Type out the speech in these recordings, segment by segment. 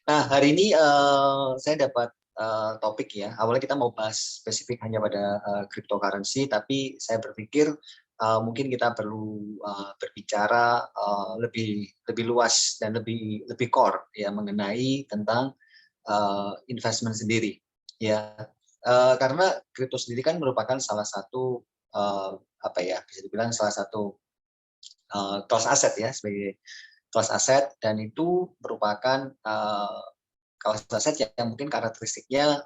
Nah, hari ini saya dapat topik ya. Awalnya kita mau bahas spesifik hanya pada cryptocurrency, tapi saya berpikir mungkin kita perlu berbicara lebih lebih luas dan lebih core ya mengenai tentang investment sendiri. Ya, karena kripto sendiri kan merupakan salah satu apa ya bisa dibilang salah satu kelas aset ya sebagai kelas aset dan itu merupakan kelas aset yang mungkin karakteristiknya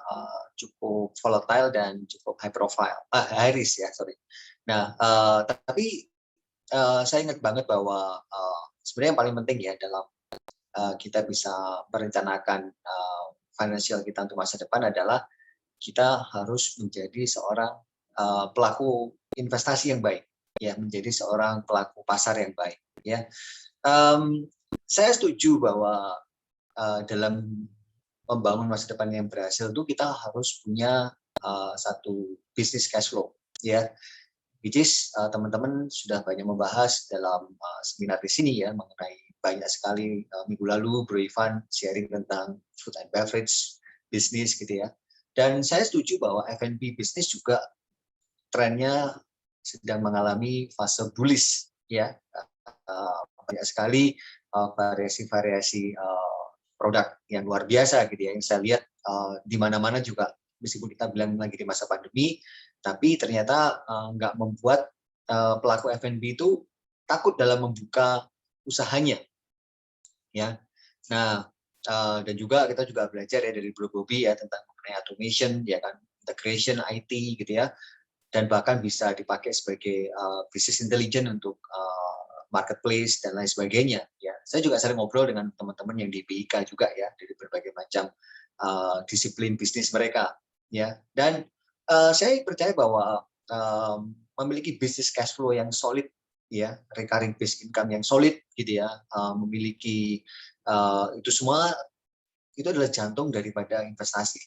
cukup volatile dan cukup high profile, high risk ya, sorry. Nah, tapi saya ingat banget bahwa sebenarnya yang paling penting ya dalam kita bisa merencanakan financial kita untuk masa depan adalah kita harus menjadi seorang pelaku investasi yang baik, ya, menjadi seorang pelaku pasar yang baik, ya. Saya setuju bahwa dalam membangun masa depan yang berhasil itu kita harus punya satu bisnis cash flow, ya. Which is teman-teman sudah banyak membahas dalam seminar di sini ya mengenai banyak sekali minggu lalu Bro Ivan sharing tentang food and beverage bisnis gitu ya. Dan saya setuju bahwa F&B bisnis juga trennya sedang mengalami fase bullish ya. Banyak sekali variasi-variasi produk yang luar biasa gitu ya yang saya lihat di mana-mana juga meskipun kita bilang lagi di masa pandemi tapi ternyata nggak membuat pelaku F&B itu takut dalam membuka usahanya ya. Nah dan juga kita juga belajar ya dari Bro Bobby ya tentang mengenai automation ya kan integration IT gitu ya dan bahkan bisa dipakai sebagai business intelligence untuk marketplace dan lain sebagainya. Ya, saya juga sering ngobrol dengan teman-teman yang di BIK juga ya dari berbagai macam disiplin bisnis mereka. Ya, dan saya percaya bahwa memiliki bisnis cash flow yang solid, ya, recurring base income yang solid, gitu ya, memiliki itu semua itu adalah jantung daripada investasi.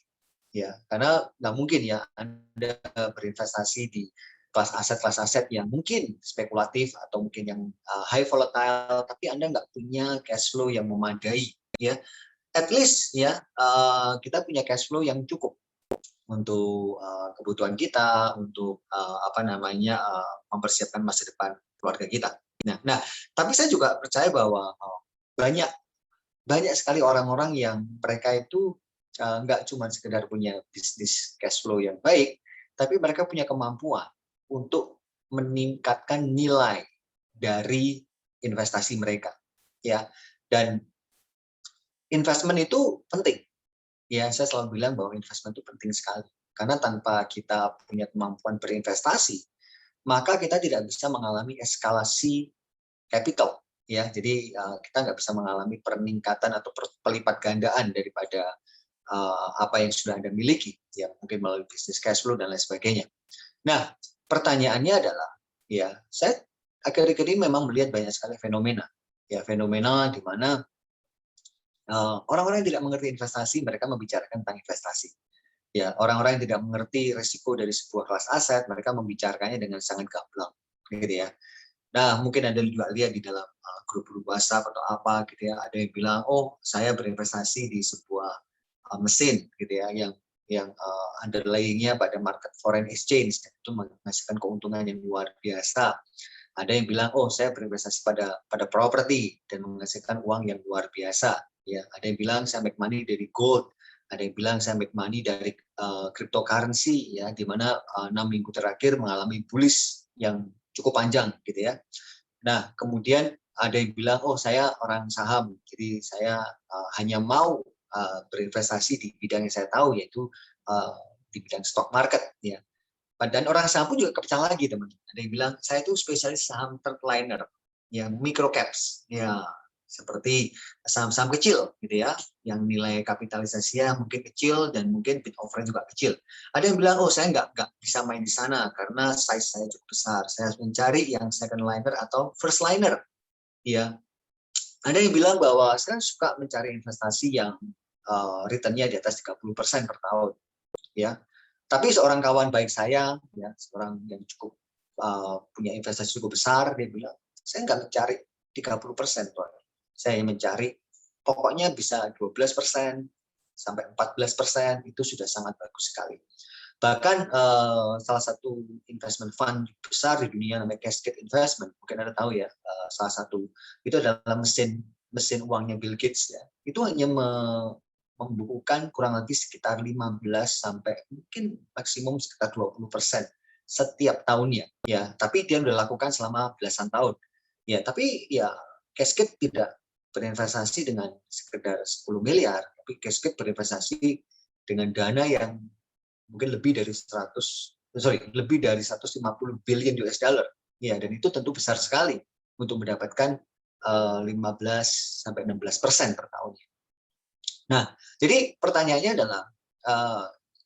Ya, karena nggak mungkin ya Anda berinvestasi di kelas aset yang mungkin spekulatif atau mungkin yang high volatile, tapi Anda nggak punya cash flow yang memadai, ya. At least ya kita punya cash flow yang cukup untuk kebutuhan kita, untuk apa namanya mempersiapkan masa depan keluarga kita. Nah, tapi saya juga percaya bahwa banyak banyak sekali orang-orang yang mereka itu nggak cuma sekedar punya bisnis cash flow yang baik, tapi mereka punya kemampuan untuk meningkatkan nilai dari investasi mereka, ya. Dan investment itu penting, ya. Saya selalu bilang bahwa investment itu penting sekali, karena tanpa kita punya kemampuan berinvestasi, maka kita tidak bisa mengalami eskalasi capital, ya. Jadi kita nggak bisa mengalami peningkatan atau pelipat gandaan daripada apa yang sudah Anda miliki, ya mungkin melalui bisnis cash flow dan lain sebagainya. Nah, pertanyaannya adalah, ya saya akhir-akhir ini memang melihat banyak sekali fenomena, ya fenomena di mana orang-orang yang tidak mengerti investasi mereka membicarakan tentang investasi. Ya, orang-orang yang tidak mengerti risiko dari sebuah kelas aset mereka membicarakannya dengan sangat gamblang, gitu ya. Nah, mungkin Anda juga lihat di dalam grup-grup WhatsApp atau apa gitu ya, ada yang bilang, oh saya berinvestasi di sebuah mesin gitu ya, yang underlying-nya pada market foreign exchange, dan itu menghasilkan keuntungan yang luar biasa. Ada yang bilang, oh saya berinvestasi pada properti dan menghasilkan uang yang luar biasa. Ya, ada yang bilang saya make money dari gold, ada yang bilang saya make money dari cryptocurrency ya, di mana 6 minggu terakhir mengalami bullish yang cukup panjang gitu ya. Nah, kemudian ada yang bilang, oh saya orang saham, jadi saya hanya mau berinvestasi di bidang yang saya tahu, yaitu di bidang stock market. Ya. Dan orang saham pun juga kepecah lagi, teman. Ada yang bilang, saya itu spesialis saham third liner, ya micro caps, ya seperti saham-saham kecil gitu ya, yang nilai kapitalisasinya mungkin kecil dan mungkin bid offer juga kecil. Ada yang bilang, oh saya nggak bisa main di sana karena size saya cukup besar, saya harus mencari yang second liner atau first liner. Ya, ada yang bilang bahwa saya suka mencari investasi yang return-nya di atas 30% per tahun. Ya, tapi seorang kawan baik saya, ya seorang yang cukup punya investasi cukup besar, dia bilang, saya nggak mencari 30%, Pak. Saya mencari pokoknya bisa 12% sampai 14%, itu sudah sangat bagus sekali. Bahkan salah satu investment fund besar di dunia namanya Cascade Investment, mungkin Anda tahu ya, salah satu itu adalah mesin uangnya Bill Gates ya. Itu hanya membukukan kurang lebih sekitar 15 sampai mungkin maksimum sekitar 20% setiap tahunnya ya. Tapi dia sudah lakukan selama belasan tahun. Ya, tapi ya Cascade tidak berinvestasi dengan sekedar 10 miliar, tapi Cascade berinvestasi dengan dana yang mungkin lebih dari 150 billion US dollar. Ya, dan itu tentu besar sekali untuk mendapatkan 15 sampai 16% per tahunnya. Nah, jadi pertanyaannya adalah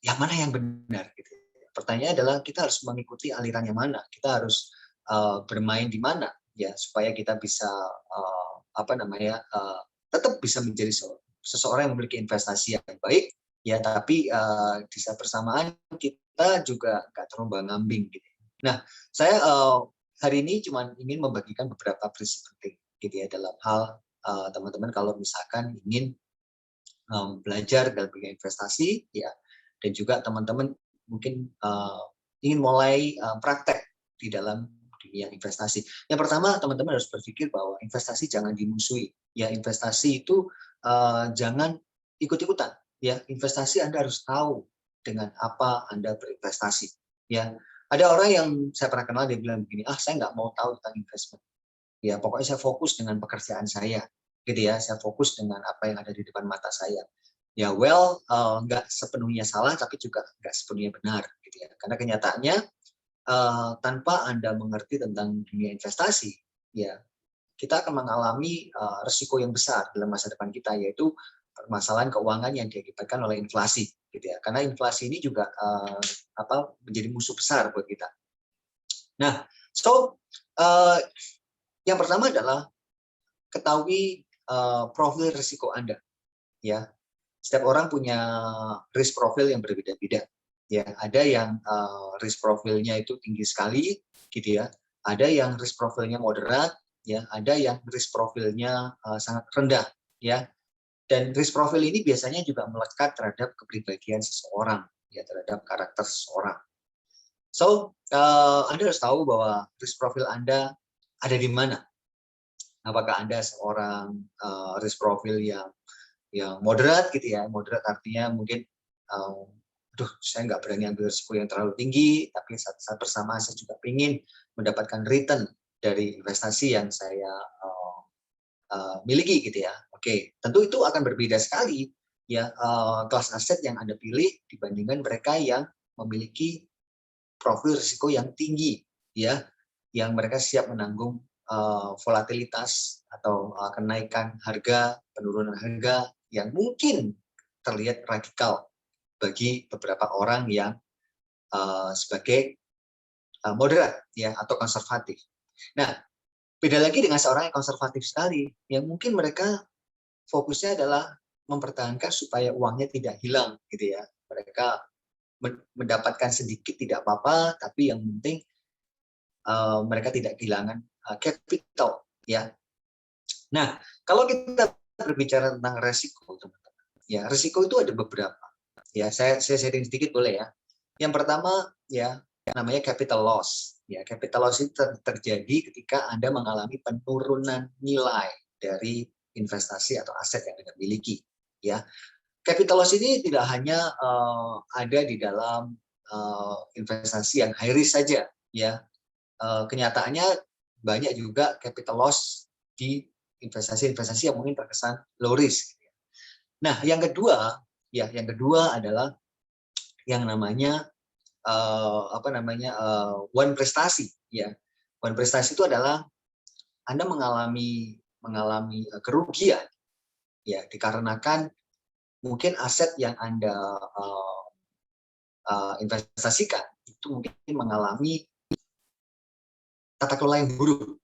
yang mana yang benar gitu. Pertanyaannya adalah kita harus mengikuti aliran yang mana, kita harus bermain di mana ya supaya kita bisa tetap bisa menjadi seseorang yang memiliki investasi yang baik ya, tapi di saat bersamaan kita juga nggak terombang-ambing gitu. Nah, saya hari ini cuma ingin membagikan beberapa prinsip penting gitu ya dalam hal teman-teman kalau misalkan ingin belajar dalam bidang investasi ya, dan juga teman-teman mungkin ingin mulai praktek di dalam dunia investasi. Yang pertama, teman-teman harus berpikir bahwa investasi jangan dimusuhi. Ya, investasi itu jangan ikut-ikutan. Ya, investasi Anda harus tahu dengan apa Anda berinvestasi. Ya, ada orang yang saya pernah kenal, dia bilang begini, saya nggak mau tahu tentang investment. Ya, pokoknya saya fokus dengan pekerjaan saya, gitu ya. Saya fokus dengan apa yang ada di depan mata saya. Ya, nggak sepenuhnya salah, tapi juga nggak sepenuhnya benar, gitu ya. Karena kenyataannya tanpa Anda mengerti tentang dunia investasi, ya kita akan mengalami risiko yang besar dalam masa depan kita, yaitu permasalahan keuangan yang diakibatkan oleh inflasi, gitu ya. Karena inflasi ini juga menjadi musuh besar buat kita. Nah, yang pertama adalah ketahui profil risiko Anda, ya. Setiap orang punya risk profile yang berbeda-beda. Ya, ada yang risk profilnya itu tinggi sekali, gitu ya. Ada yang risk profilnya moderat, ya. Ada yang risk profilnya sangat rendah, ya. Dan risk profil ini biasanya juga melekat terhadap kepribadian seseorang, ya, terhadap karakter seseorang. Anda harus tahu bahwa risk profil Anda ada di mana. Apakah Anda seorang risk profil yang moderat gitu ya, moderat artinya mungkin saya nggak berani ambil risiko yang terlalu tinggi, tapi saat bersamaan saya juga ingin mendapatkan return dari investasi yang saya miliki gitu ya. Oke, tentu itu akan berbeda sekali ya kelas aset yang Anda pilih dibandingkan mereka yang memiliki profil risiko yang tinggi ya, yang mereka siap menanggung volatilitas atau kenaikan harga, penurunan harga yang mungkin terlihat radikal bagi beberapa orang yang sebagai moderat ya atau konservatif. Nah, beda lagi dengan seorang yang konservatif sekali, yang mungkin mereka fokusnya adalah mempertahankan supaya uangnya tidak hilang gitu ya. Mereka mendapatkan sedikit tidak apa-apa, tapi yang penting mereka tidak kehilangan capital ya. Nah, kalau kita berbicara tentang resiko, teman-teman, ya resiko itu ada beberapa. Ya, saya sharing sedikit boleh ya. Yang pertama ya namanya capital loss. Ya, capital loss itu terjadi ketika Anda mengalami penurunan nilai dari investasi atau aset yang Anda miliki. Ya, capital loss ini tidak hanya ada di dalam investasi yang high risk saja. Ya, kenyataannya banyak juga capital loss di investasi-investasi yang mungkin terkesan low risk. Nah, yang kedua adalah yang namanya one prestasi. Ya, one prestasi itu adalah Anda mengalami kerugian, ya, dikarenakan mungkin aset yang Anda investasikan itu mungkin mengalami tata kelola yang buruk.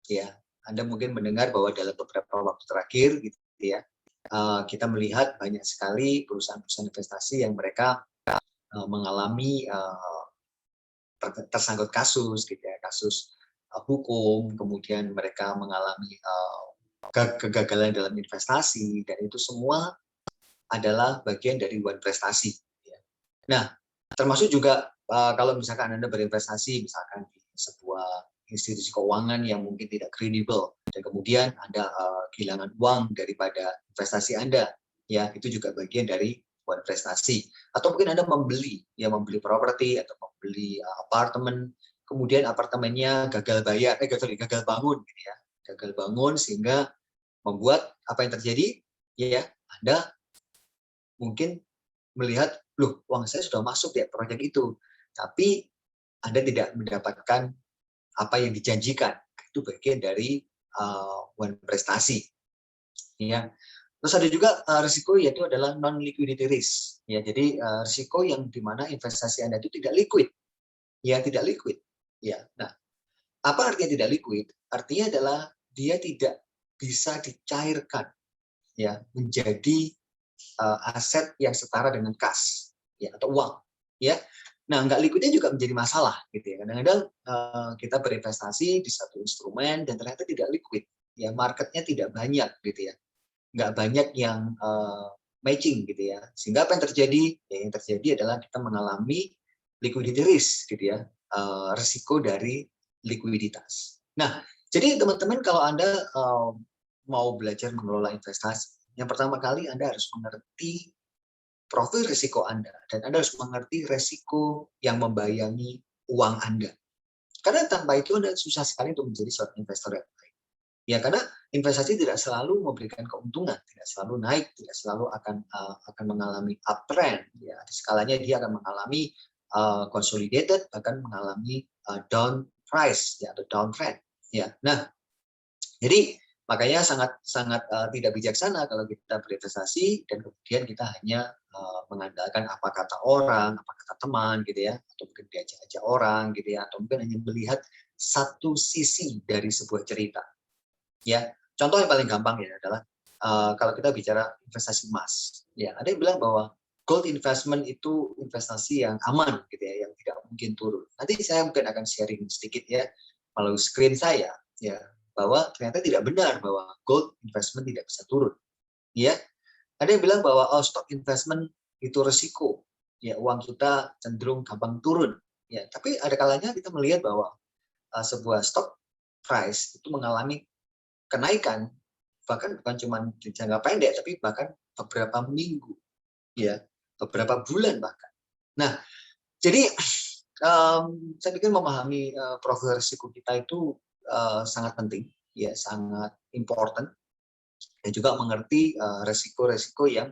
Ya, Anda mungkin mendengar bahwa dalam beberapa waktu terakhir gitu ya, kita melihat banyak sekali perusahaan-perusahaan investasi yang mereka mengalami tersangkut kasus gitu ya, kasus hukum, kemudian mereka mengalami kegagalan dalam investasi, dan itu semua adalah bagian dari one prestasi. Nah, termasuk juga kalau misalkan Anda berinvestasi misalkan di sebuah institusi keuangan yang mungkin tidak kredibel, dan kemudian Anda kehilangan uang daripada investasi Anda, ya itu juga bagian dari one prestasi. Atau mungkin Anda membeli properti atau membeli apartemen, kemudian apartemennya gagal bayar, gagal bangun, gitu ya, gagal bangun sehingga membuat apa yang terjadi, ya Anda mungkin melihat, loh uang saya sudah masuk ya proyek itu, tapi Anda tidak mendapatkan apa yang dijanjikan. Itu bagian dari one prestasi. Ya. Terus ada juga risiko, yaitu adalah non liquidity risk. Ya, jadi risiko yang dimana investasi Anda itu tidak liquid. Ya, tidak liquid. Ya. Nah, apa artinya tidak liquid? Artinya adalah dia tidak bisa dicairkan, ya, menjadi aset yang setara dengan kas, ya, atau uang, ya. Nah, nggak liquidnya juga menjadi masalah, gitu ya. Kadang-kadang kita berinvestasi di satu instrumen dan ternyata tidak liquid, ya, marketnya tidak banyak, gitu ya, nggak banyak yang matching, gitu ya. Sehingga apa yang terjadi? Ya, yang terjadi adalah kita mengalami liquidity risk, gitu ya, risiko dari likuiditas. Nah, jadi teman-teman kalau Anda mau belajar mengelola investasi, yang pertama kali Anda harus mengerti profil risiko Anda, dan Anda harus mengerti risiko yang membayangi uang Anda. Karena tanpa itu Anda susah sekali untuk menjadi seorang investor yang baik. Ya, karena investasi tidak selalu memberikan keuntungan, tidak selalu naik, tidak selalu akan mengalami uptrend. Ya, di skalanya dia akan mengalami consolidated, bahkan mengalami down price, ya, atau downtrend. Ya, nah, jadi makanya sangat tidak bijaksana kalau kita berinvestasi dan kemudian kita hanya mengandalkan apa kata orang, apa kata teman, gitu ya, atau mungkin diajak-ajak orang, gitu ya, atau mungkin hanya melihat satu sisi dari sebuah cerita. Ya, contoh yang paling gampang ya adalah kalau kita bicara investasi emas. Ya, ada yang bilang bahwa gold investment itu investasi yang aman, gitu ya, yang tidak mungkin turun. Nanti saya mungkin akan sharing sedikit ya melalui screen saya, ya, bahwa ternyata tidak benar bahwa gold investment tidak bisa turun. Ya, ada yang bilang bahwa stock investment itu resiko. Ya, uang kita cenderung gampang turun. Ya, tapi ada kalanya kita melihat bahwa sebuah stock price itu mengalami kenaikan, bahkan bukan cuma di jangka pendek, tapi bahkan beberapa minggu, ya, beberapa bulan bahkan. Nah, jadi saya pikir memahami profil risiko kita itu sangat penting, ya, sangat important, dan juga mengerti risiko-risiko yang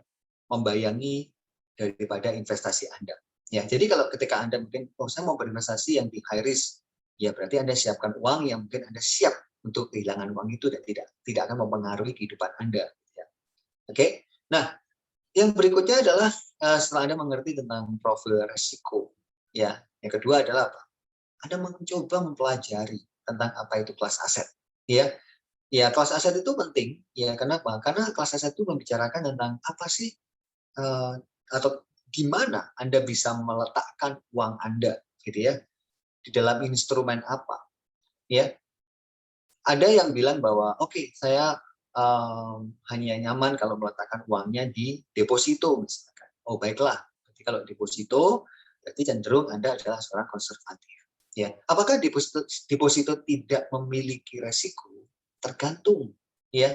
membayangi daripada investasi Anda. Ya, jadi kalau ketika Anda mungkin, saya mau berinvestasi yang di high risk, ya berarti Anda siapkan uang yang mungkin Anda siap untuk kehilangan uang itu dan tidak akan mempengaruhi kehidupan Anda. Ya. Oke, nah yang berikutnya adalah setelah Anda mengerti tentang profil risiko, ya, yang kedua adalah apa? Anda mencoba mempelajari tentang apa itu kelas aset, ya. Ya, kelas aset itu penting, ya. Kenapa? Karena kelas aset itu membicarakan tentang apa sih atau gimana Anda bisa meletakkan uang Anda, gitu ya, di dalam instrumen apa, ya. Ada yang bilang bahwa oke, saya hanya nyaman kalau meletakkan uangnya di deposito misalkan. Oh baiklah, berarti kalau deposito berarti cenderung Anda adalah seorang konservatif. Ya, apakah deposito tidak memiliki resiko? Tergantung. Ya,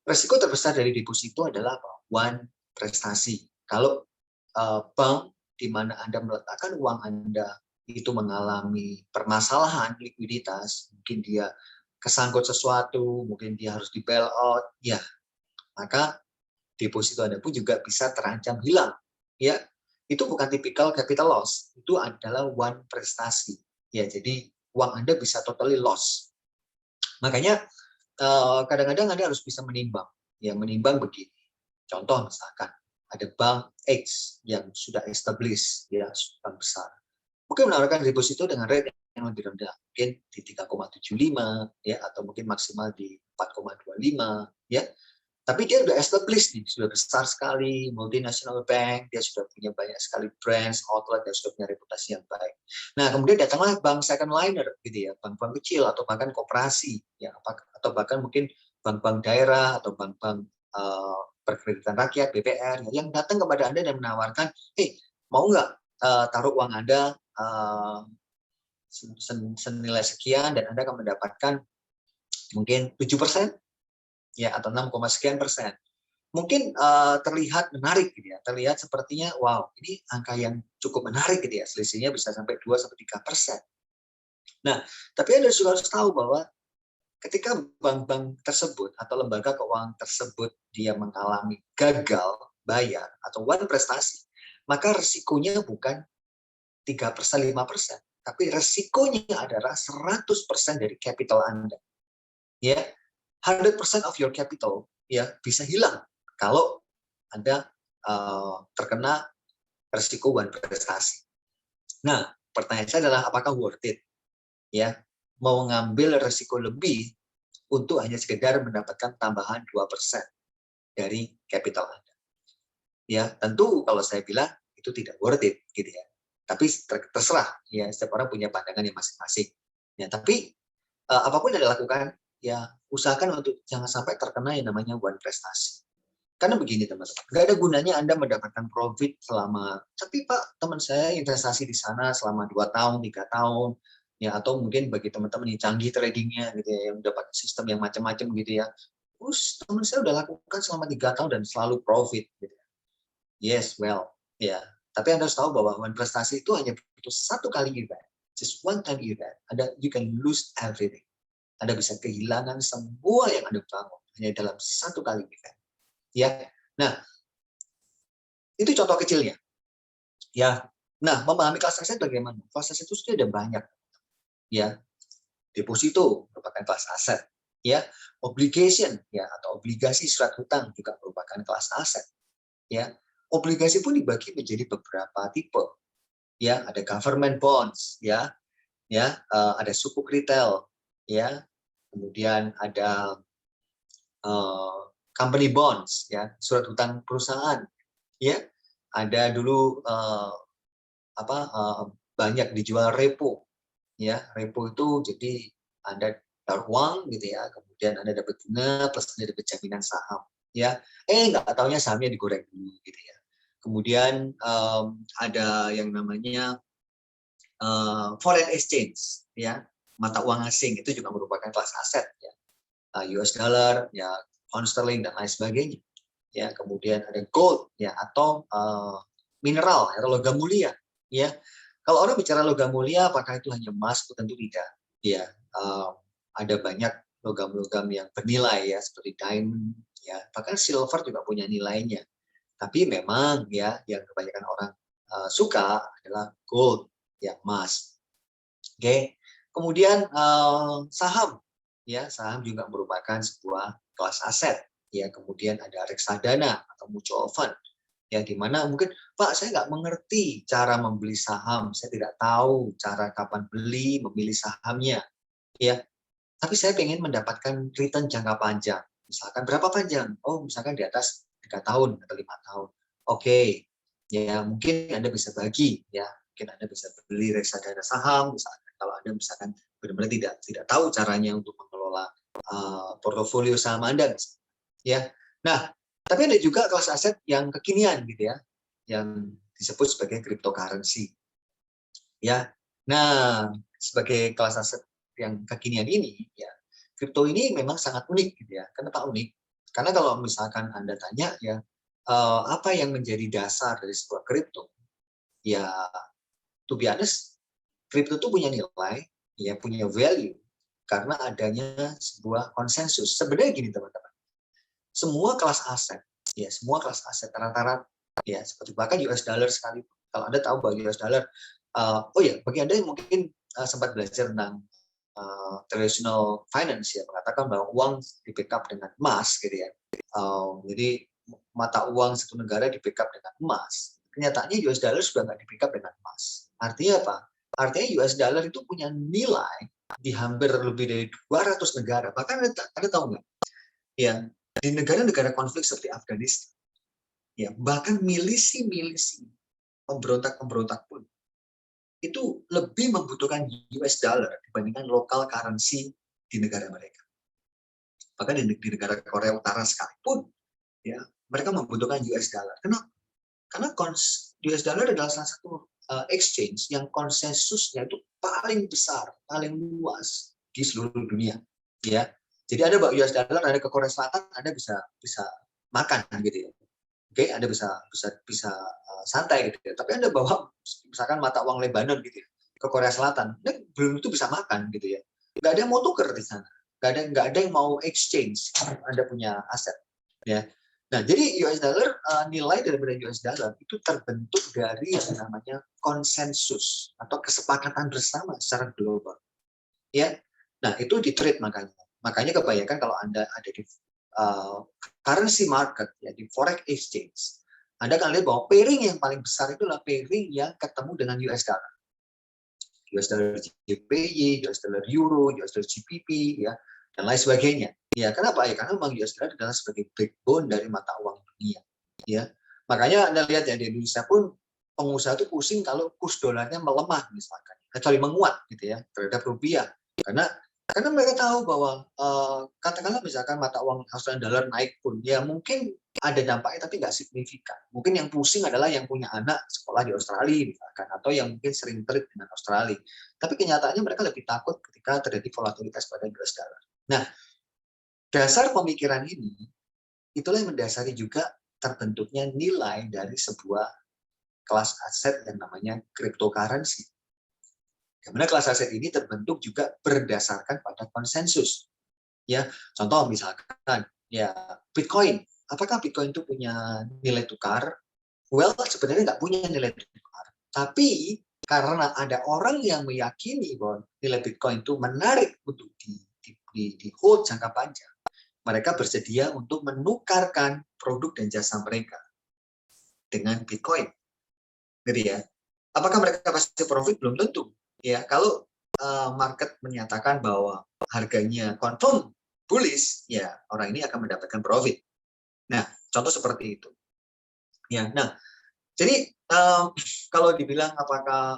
resiko terbesar dari deposito adalah apa? One prestasi. Kalau bank di mana Anda meletakkan uang Anda itu mengalami permasalahan likuiditas, mungkin dia kesangkut sesuatu, mungkin dia harus di bail out, ya, maka deposito Anda pun juga bisa terancam hilang. Ya, itu bukan tipikal capital loss, itu adalah one prestasi. Ya, jadi uang Anda bisa totally loss. Makanya kadang-kadang Anda harus bisa menimbang. Ya, menimbang begini. Contoh misalkan ada bank X yang sudah established, ya, bank besar. Mungkin menawarkan deposito dengan rate yang lebih rendah, mungkin di 3,75 ya, atau mungkin maksimal di 4,25 ya. Tapi dia sudah established nih, sudah besar sekali, multinational bank, dia sudah punya banyak sekali brands, outlet, dan sudah punya reputasi yang baik. Nah, kemudian datanglah bank second liner gitu ya, bank-bank kecil atau bahkan koperasi ya, atau bahkan mungkin bank-bank daerah atau bank-bank perkreditan rakyat (BPR) yang datang kepada Anda dan menawarkan, mau nggak taruh uang Anda senilai sekian dan Anda akan mendapatkan mungkin 7% ya atau 6, sekian persen. Mungkin terlihat menarik gitu ya, terlihat sepertinya wow, ini angka yang cukup menarik gitu ya, selisihnya bisa sampai 2-3%. Nah, tapi Anda juga harus tahu bahwa ketika bank-bank tersebut atau lembaga keuangan tersebut dia mengalami gagal bayar atau one prestasi, maka resikonya bukan 3%, 5%, tapi resikonya adalah 100% dari capital Anda. Ya, 100% of your capital ya bisa hilang kalau Anda terkena resiko one prestasi. Nah, pertanyaan saya adalah apakah worth it? Ya, mau ngambil resiko lebih untuk hanya sekedar mendapatkan tambahan 2% dari capital Anda. Ya, tentu kalau saya bilang itu tidak worth it gitu ya. Tapi terserah ya, setiap orang punya pandangan yang masing-masing. Ya, tapi apapun yang dilakukan ya usahakan untuk jangan sampai terkena yang namanya one prestasi. Karena begini teman-teman, nggak ada gunanya Anda mendapatkan profit selama, tapi Pak, teman saya investasi di sana selama 2 tahun, 3 tahun, ya atau mungkin bagi teman-teman yang canggih tradingnya gitu ya, yang dapat sistem yang macam-macam gitu ya, terus teman saya udah lakukan selama 3 tahun dan selalu profit gitu ya. Yes, well, ya. Tapi Anda harus tahu bahwa one prestasi itu hanya butuh satu kali event, just one time event. You can lose everything. Anda bisa kehilangan semua yang Anda bangun hanya dalam satu kali event. Ya, nah itu contoh kecilnya. Ya, nah memahami kelas aset bagaimana? Kelas aset itu sudah ada banyak. Ya, deposito merupakan kelas aset. Ya, obligation ya atau obligasi surat hutang juga merupakan kelas aset. Ya, obligasi pun dibagi menjadi beberapa tipe. Ya, ada government bonds. Ada sukuk retail. Ya, kemudian ada company bonds. Ya, surat hutang perusahaan. Ya, ada dulu banyak dijual repo. Ya, repo itu jadi Anda taruh uang gitu ya, kemudian Anda dapat bunga plus Anda dapat jaminan saham. Ya, nggak taunya sahamnya digoreng dulu gitu ya. Kemudian ada yang namanya foreign exchange, ya, mata uang asing itu juga merupakan kelas aset ya. US dollar, ya, pound sterling dan lain sebagainya. Ya, kemudian ada gold ya atau mineral atau logam mulia ya. Kalau orang bicara logam mulia apakah itu hanya emas? Tentu tidak. Ya, ada banyak logam-logam yang bernilai ya seperti diamond ya, bahkan silver juga punya nilainya. Tapi memang ya yang kebanyakan orang suka adalah gold ya, emas. Oke. Kemudian saham ya, saham juga merupakan sebuah kelas aset ya. Kemudian ada reksadana atau mutual fund ya, di mana mungkin Pak saya nggak mengerti cara membeli saham, saya tidak tahu cara kapan beli, memilih sahamnya ya. Tapi saya pengen mendapatkan return jangka panjang. Misalkan berapa panjang? Oh, misalkan di atas 3 tahun atau 5 tahun. Oke. Ya, mungkin Anda bisa bagi ya. Mungkin Anda bisa beli reksadana saham misalkan. Kalau Anda misalkan benar-benar tidak tahu caranya untuk mengelola portofolio saham Anda misalkan. Ya. Nah, tapi ada juga kelas aset yang kekinian gitu ya, yang disebut sebagai cryptocurrency. Ya. Nah, sebagai kelas aset yang kekinian ini, ya, kripto ini memang sangat unik gitu ya. Kenapa unik? Karena kalau misalkan Anda tanya ya, apa yang menjadi dasar dari sebuah kripto? Ya, to be honest, kripto itu punya nilai, ya punya value karena adanya sebuah konsensus. Sebenarnya gini teman-teman, semua kelas aset, ya semua kelas aset rata-rata, ya seperti bahkan US dollar sekali. Kalau Anda tahu bahwa US dollar, oh ya bagi Anda yang mungkin sempat belajar tentang traditional finance ya mengatakan bahwa uang di backup dengan emas gitu ya. Jadi mata uang satu negara di backup dengan emas. Kenyataannya US dollar sudah nggak di backup dengan emas. Artinya apa? Artinya US dollar itu punya nilai di hampir lebih dari 200 negara. Bahkan Anda tahu nggak? Ya, di negara-negara konflik seperti Afghanistan, ya bahkan milisi-milisi pemberontak-pemberontak pun itu lebih membutuhkan US dollar dibandingkan local currency di negara mereka. Bahkan di negara Korea Utara sekalipun, ya mereka membutuhkan US dollar. Kenapa? Karena US dollar adalah salah satu exchange yang konsensusnya itu paling besar, paling luas di seluruh dunia. Ya, jadi ada US dollar, ada ke Korea Selatan, Anda bisa bisa makan gitu ya. Oke, Anda bisa santai gitu ya. Tapi Anda bawa misalkan mata uang Lebanon gitu ya ke Korea Selatan, Anda belum itu bisa makan gitu ya. Nggak ada yang mau tuker di sana. Nggak ada yang mau exchange. Anda punya aset. Ya. Nah, jadi US dollar, nilai daripada US dollar itu terbentuk dari yang namanya konsensus atau kesepakatan bersama secara global. Ya. Nah, itu di trade makanya. Makanya kebanyakan kalau Anda ada di currency market, ya di forex exchange, Anda akan lihat bahwa pairing yang paling besar itu adalah pairing yang ketemu dengan US dollar. US dollar JPY, US dollar Euro, US dollar GBP, ya, dan lain sebagainya. Ya, kenapa? Ya, karena memang US dollar adalah sebagai backbone dari mata uang dunia. Ya, makanya Anda lihat ya di Indonesia pun pengusaha itu pusing kalau kurs dolarnya melemah misalkan, kecuali menguat gitu ya terhadap rupiah. Karena mereka tahu bahwa katakanlah misalkan mata uang Australian dollar naik pun, ya mungkin ada dampaknya tapi nggak signifikan. Mungkin yang pusing adalah yang punya anak sekolah di Australia misalkan, atau yang mungkin sering trade dengan Australia. Tapi kenyataannya mereka lebih takut ketika terjadi volatilitas pada US dollar. Nah, dasar pemikiran ini itulah yang mendasari juga terbentuknya nilai dari sebuah kelas aset yang namanya cryptocurrency. Di mana kelas aset ini terbentuk juga berdasarkan pada konsensus. Ya, contoh misalkan ya Bitcoin. Apakah Bitcoin itu punya nilai tukar? Well, sebenarnya nggak punya nilai tukar. Tapi karena ada orang yang meyakini bahwa nilai Bitcoin itu menarik untuk di hold jangka panjang, mereka bersedia untuk menukarkan produk dan jasa mereka dengan Bitcoin. Gitu ya. Apakah mereka pasti profit? Belum tentu. Ya, kalau market menyatakan bahwa harganya confirm bullish, ya orang ini akan mendapatkan profit. Nah, contoh seperti itu. Ya, nah, jadi kalau dibilang apakah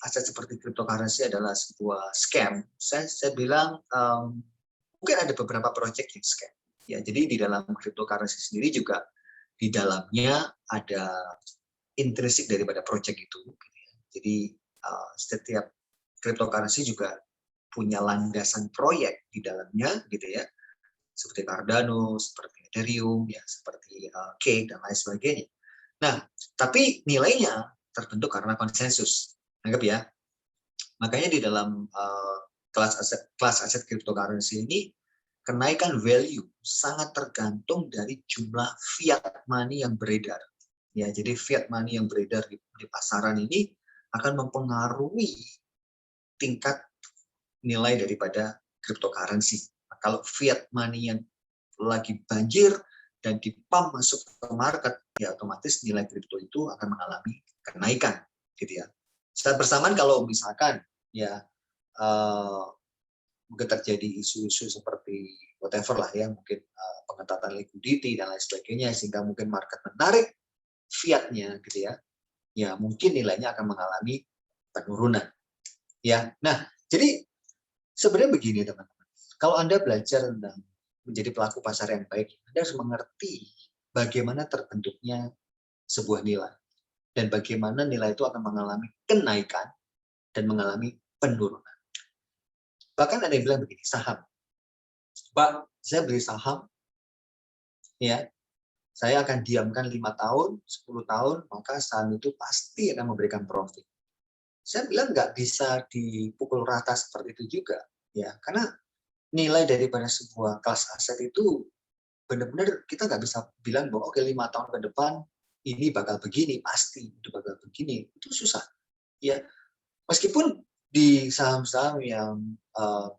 aset seperti cryptocurrency adalah sebuah scam, saya bilang mungkin ada beberapa project yang scam. Ya, jadi di dalam cryptocurrency sendiri juga di dalamnya ada intrinsik daripada project itu. Jadi setiap cryptocurrency juga punya landasan proyek di dalamnya, gitu ya, seperti Cardano, seperti Ethereum, ya, seperti Cake dan lain sebagainya. Nah, tapi nilainya terbentuk karena konsensus, anggap ya. Makanya di dalam kelas aset cryptocurrency ini kenaikan value sangat tergantung dari jumlah fiat money yang beredar. Ya, jadi fiat money yang beredar di pasaran ini akan mempengaruhi tingkat nilai daripada cryptocurrency. Nah, kalau fiat money yang lagi banjir dan dipump masuk ke market, ya otomatis nilai kripto itu akan mengalami kenaikan, gitu ya. Saat bersamaan kalau misalkan ya mungkin terjadi isu-isu seperti whatever lah ya, mungkin pengetatan liquidity dan lain sebagainya, sehingga mungkin market menarik fiatnya, gitu ya. Ya mungkin nilainya akan mengalami penurunan. Ya, nah jadi sebenarnya begini teman-teman, kalau Anda belajar tentang menjadi pelaku pasar yang baik, Anda harus mengerti bagaimana terbentuknya sebuah nilai dan bagaimana nilai itu akan mengalami kenaikan dan mengalami penurunan. Bahkan ada yang bilang begini, saham. Pak, saya beli saham, ya, saya akan diamkan 5 tahun, 10 tahun, maka saham itu pasti akan memberikan profit. Saya bilang nggak bisa dipukul rata seperti itu juga, ya, karena nilai daripada sebuah kelas aset itu benar-benar kita nggak bisa bilang bahwa oke 5 tahun ke depan ini bakal begini, pasti itu bakal begini, itu susah. Ya, meskipun di saham-saham yang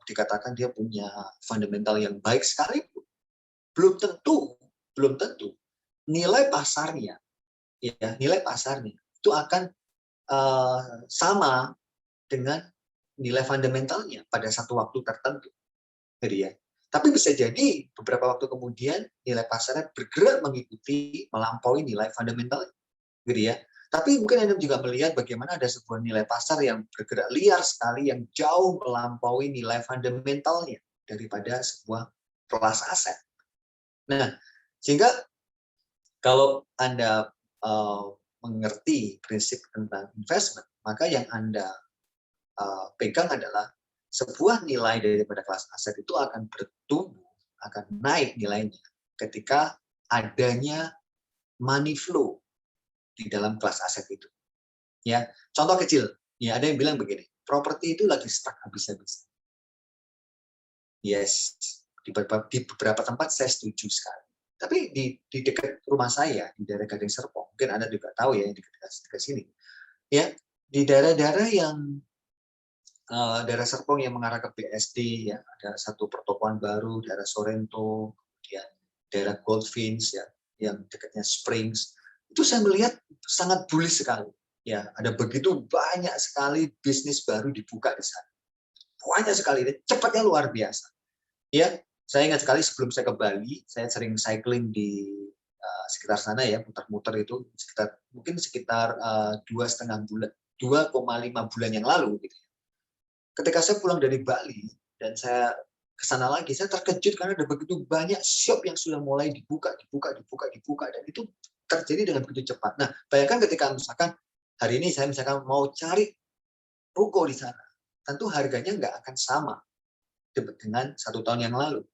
dikatakan dia punya fundamental yang baik sekali, belum tentu nilai pasarnya, ya nilai pasarnya itu akan sama dengan nilai fundamentalnya pada satu waktu tertentu. Jadi ya. Tapi bisa jadi beberapa waktu kemudian nilai pasarnya bergerak mengikuti melampaui nilai fundamental, gitu ya. Tapi mungkin Anda juga melihat bagaimana ada sebuah nilai pasar yang bergerak liar sekali yang jauh melampaui nilai fundamentalnya daripada sebuah kelas aset. Nah, sehingga kalau Anda mengerti prinsip tentang investment, maka yang Anda pegang adalah sebuah nilai daripada kelas aset itu akan bertumbuh, akan naik nilainya ketika adanya money flow di dalam kelas aset itu. Ya, contoh kecil, ya ada yang bilang begini, properti itu lagi stuck habis-habisan. Yes, di beberapa tempat saya setuju sekali. Tapi di dekat rumah saya, di daerah Gading Serpong, mungkin Anda juga tahu ya, di dekat sini. Ya, di daerah-daerah yang daerah Serpong yang mengarah ke BSD, ya, ada satu pertokoan baru, daerah Sorrento, kemudian daerah Goldfinch, ya, yang dekatnya Springs. Itu saya melihat sangat bullish sekali. Ya, ada begitu banyak sekali bisnis baru dibuka di sana. Banyak sekali, cepatnya luar biasa. Ya, saya ingat sekali sebelum saya ke Bali, saya sering cycling di sekitar sana ya, muter-muter itu sekitar 2,5 bulan yang lalu gitu. Ketika saya pulang dari Bali dan saya ke sana lagi, saya terkejut karena ada begitu banyak shop yang sudah mulai dibuka dan itu terjadi dengan begitu cepat. Nah, bayangkan ketika misalkan hari ini saya misalkan mau cari ruko di sana, tentu harganya nggak akan sama dengan 1 tahun yang lalu.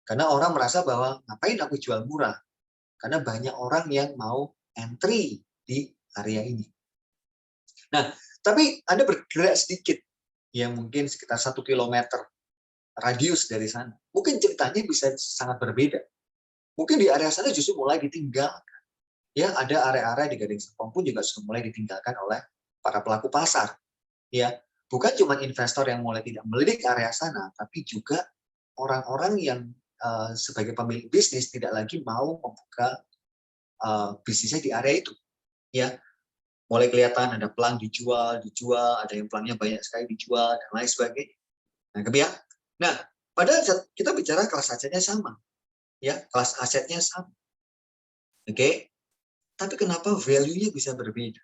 Karena orang merasa bahwa ngapain aku jual murah? Karena banyak orang yang mau entry di area ini. Nah, tapi Anda bergerak sedikit, ya mungkin sekitar 1 kilometer radius dari sana. Mungkin ceritanya bisa sangat berbeda. Mungkin di area sana justru mulai ditinggalkan. Ya, ada area-area di Gading Serpong pun juga sudah mulai ditinggalkan oleh para pelaku pasar. Ya, bukan cuma investor yang mulai tidak melirik area sana, tapi juga orang-orang yang sebagai pemilik bisnis tidak lagi mau membuka bisnisnya di area itu. Ya, mulai kelihatan ada pelang dijual, ada yang pelangnya banyak sekali dijual dan lain sebagainya. Nah, kemudian, padahal kita bicara kelas asetnya sama, ya, kelas asetnya sama, oke? Tapi kenapa value-nya bisa berbeda?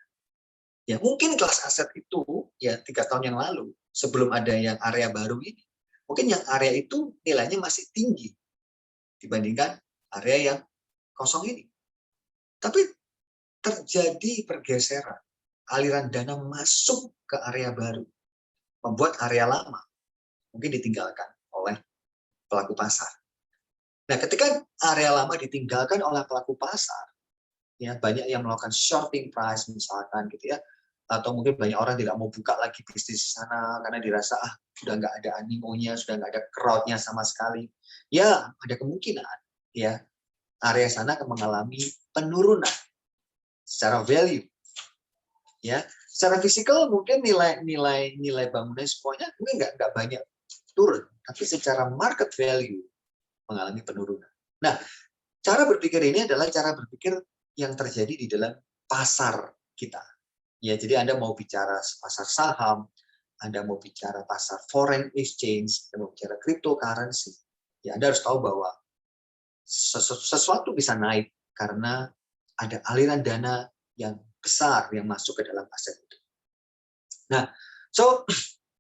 Ya, mungkin kelas aset itu ya 3 tahun yang lalu sebelum ada yang area baru ini, mungkin yang area itu nilainya masih tinggi dibandingkan area yang kosong ini. Tapi terjadi pergeseran, aliran dana masuk ke area baru, membuat area lama mungkin ditinggalkan oleh pelaku pasar. Nah, ketika area lama ditinggalkan oleh pelaku pasar, ya banyak yang melakukan shorting price misalkan gitu ya, atau mungkin banyak orang tidak mau buka lagi bisnis di sana karena dirasa sudah nggak ada animonya, sudah nggak ada crowd-nya sama sekali. Ya, ada kemungkinan ya area sana akan mengalami penurunan secara value. Ya, secara fisikal mungkin nilai bangunan semuanya mungkin nggak banyak turun, tapi secara market value mengalami penurunan. Nah, cara berpikir ini adalah cara berpikir yang terjadi di dalam pasar kita. Ya, jadi Anda mau bicara pasar saham, Anda mau bicara pasar foreign exchange, Anda mau bicara cryptocurrency, ya Anda harus tahu bahwa sesuatu bisa naik karena ada aliran dana yang besar yang masuk ke dalam aset itu. Nah,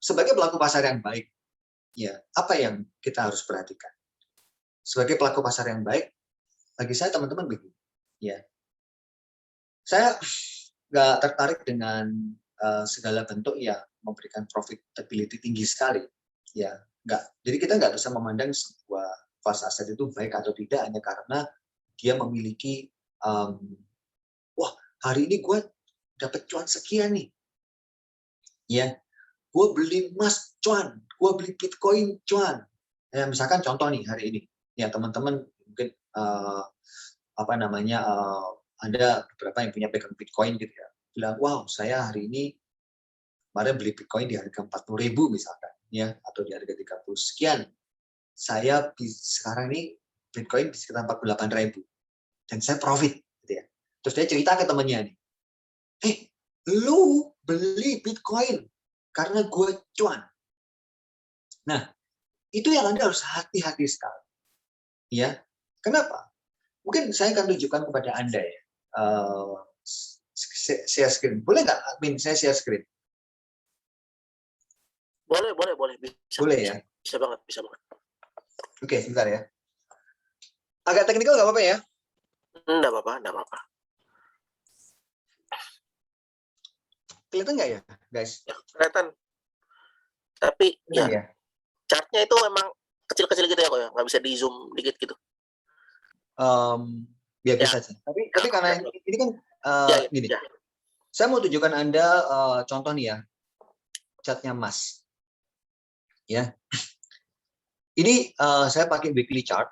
sebagai pelaku pasar yang baik, ya apa yang kita harus perhatikan? Sebagai pelaku pasar yang baik, bagi saya teman-teman begini, ya, saya nggak tertarik dengan segala bentuk yang memberikan profitability tinggi sekali, ya, nggak. Jadi kita nggak bisa memandang sebuah kelas aset itu baik atau tidak hanya karena dia memiliki, wah hari ini gue dapat cuan sekian nih, ya, gue beli emas cuan, gue beli bitcoin cuan. Ya, misalkan contoh nih hari ini, ya teman-teman mungkin ada beberapa yang punya pegang bitcoin gitu ya, bilang wow saya hari ini kemarin beli bitcoin di harga 40.000 misalkan, ya, atau di harga 30 sekian. Saya sekarang ini bitcoin di sekitar 48.000 dan saya profit, gitu ya. Terus dia cerita ke temannya nih, lu beli bitcoin karena gue cuan. Nah, itu yang Anda harus hati-hati sekali. Ya, kenapa? Mungkin saya akan tunjukkan kepada Anda ya. Share screen. Boleh nggak admin saya share screen? Boleh. Boleh ya? Bisa banget. Oke, sebentar ya. Agak teknikal nggak apa-apa ya? Enggak apa-apa, enggak apa-apa. Kelihatan nggak ya, guys? Ya, kelihatan. Tapi Kelihatan ya, ya? chartnya itu memang kecil-kecil gitu ya kok ya, nggak bisa di zoom dikit gitu. Ya Ya, bisa sih. Tapi karena ini kan ya, ya, gini, ya. saya mau tunjukkan Anda contoh nih ya, chartnya Mas. Ya, ini saya pakai weekly chart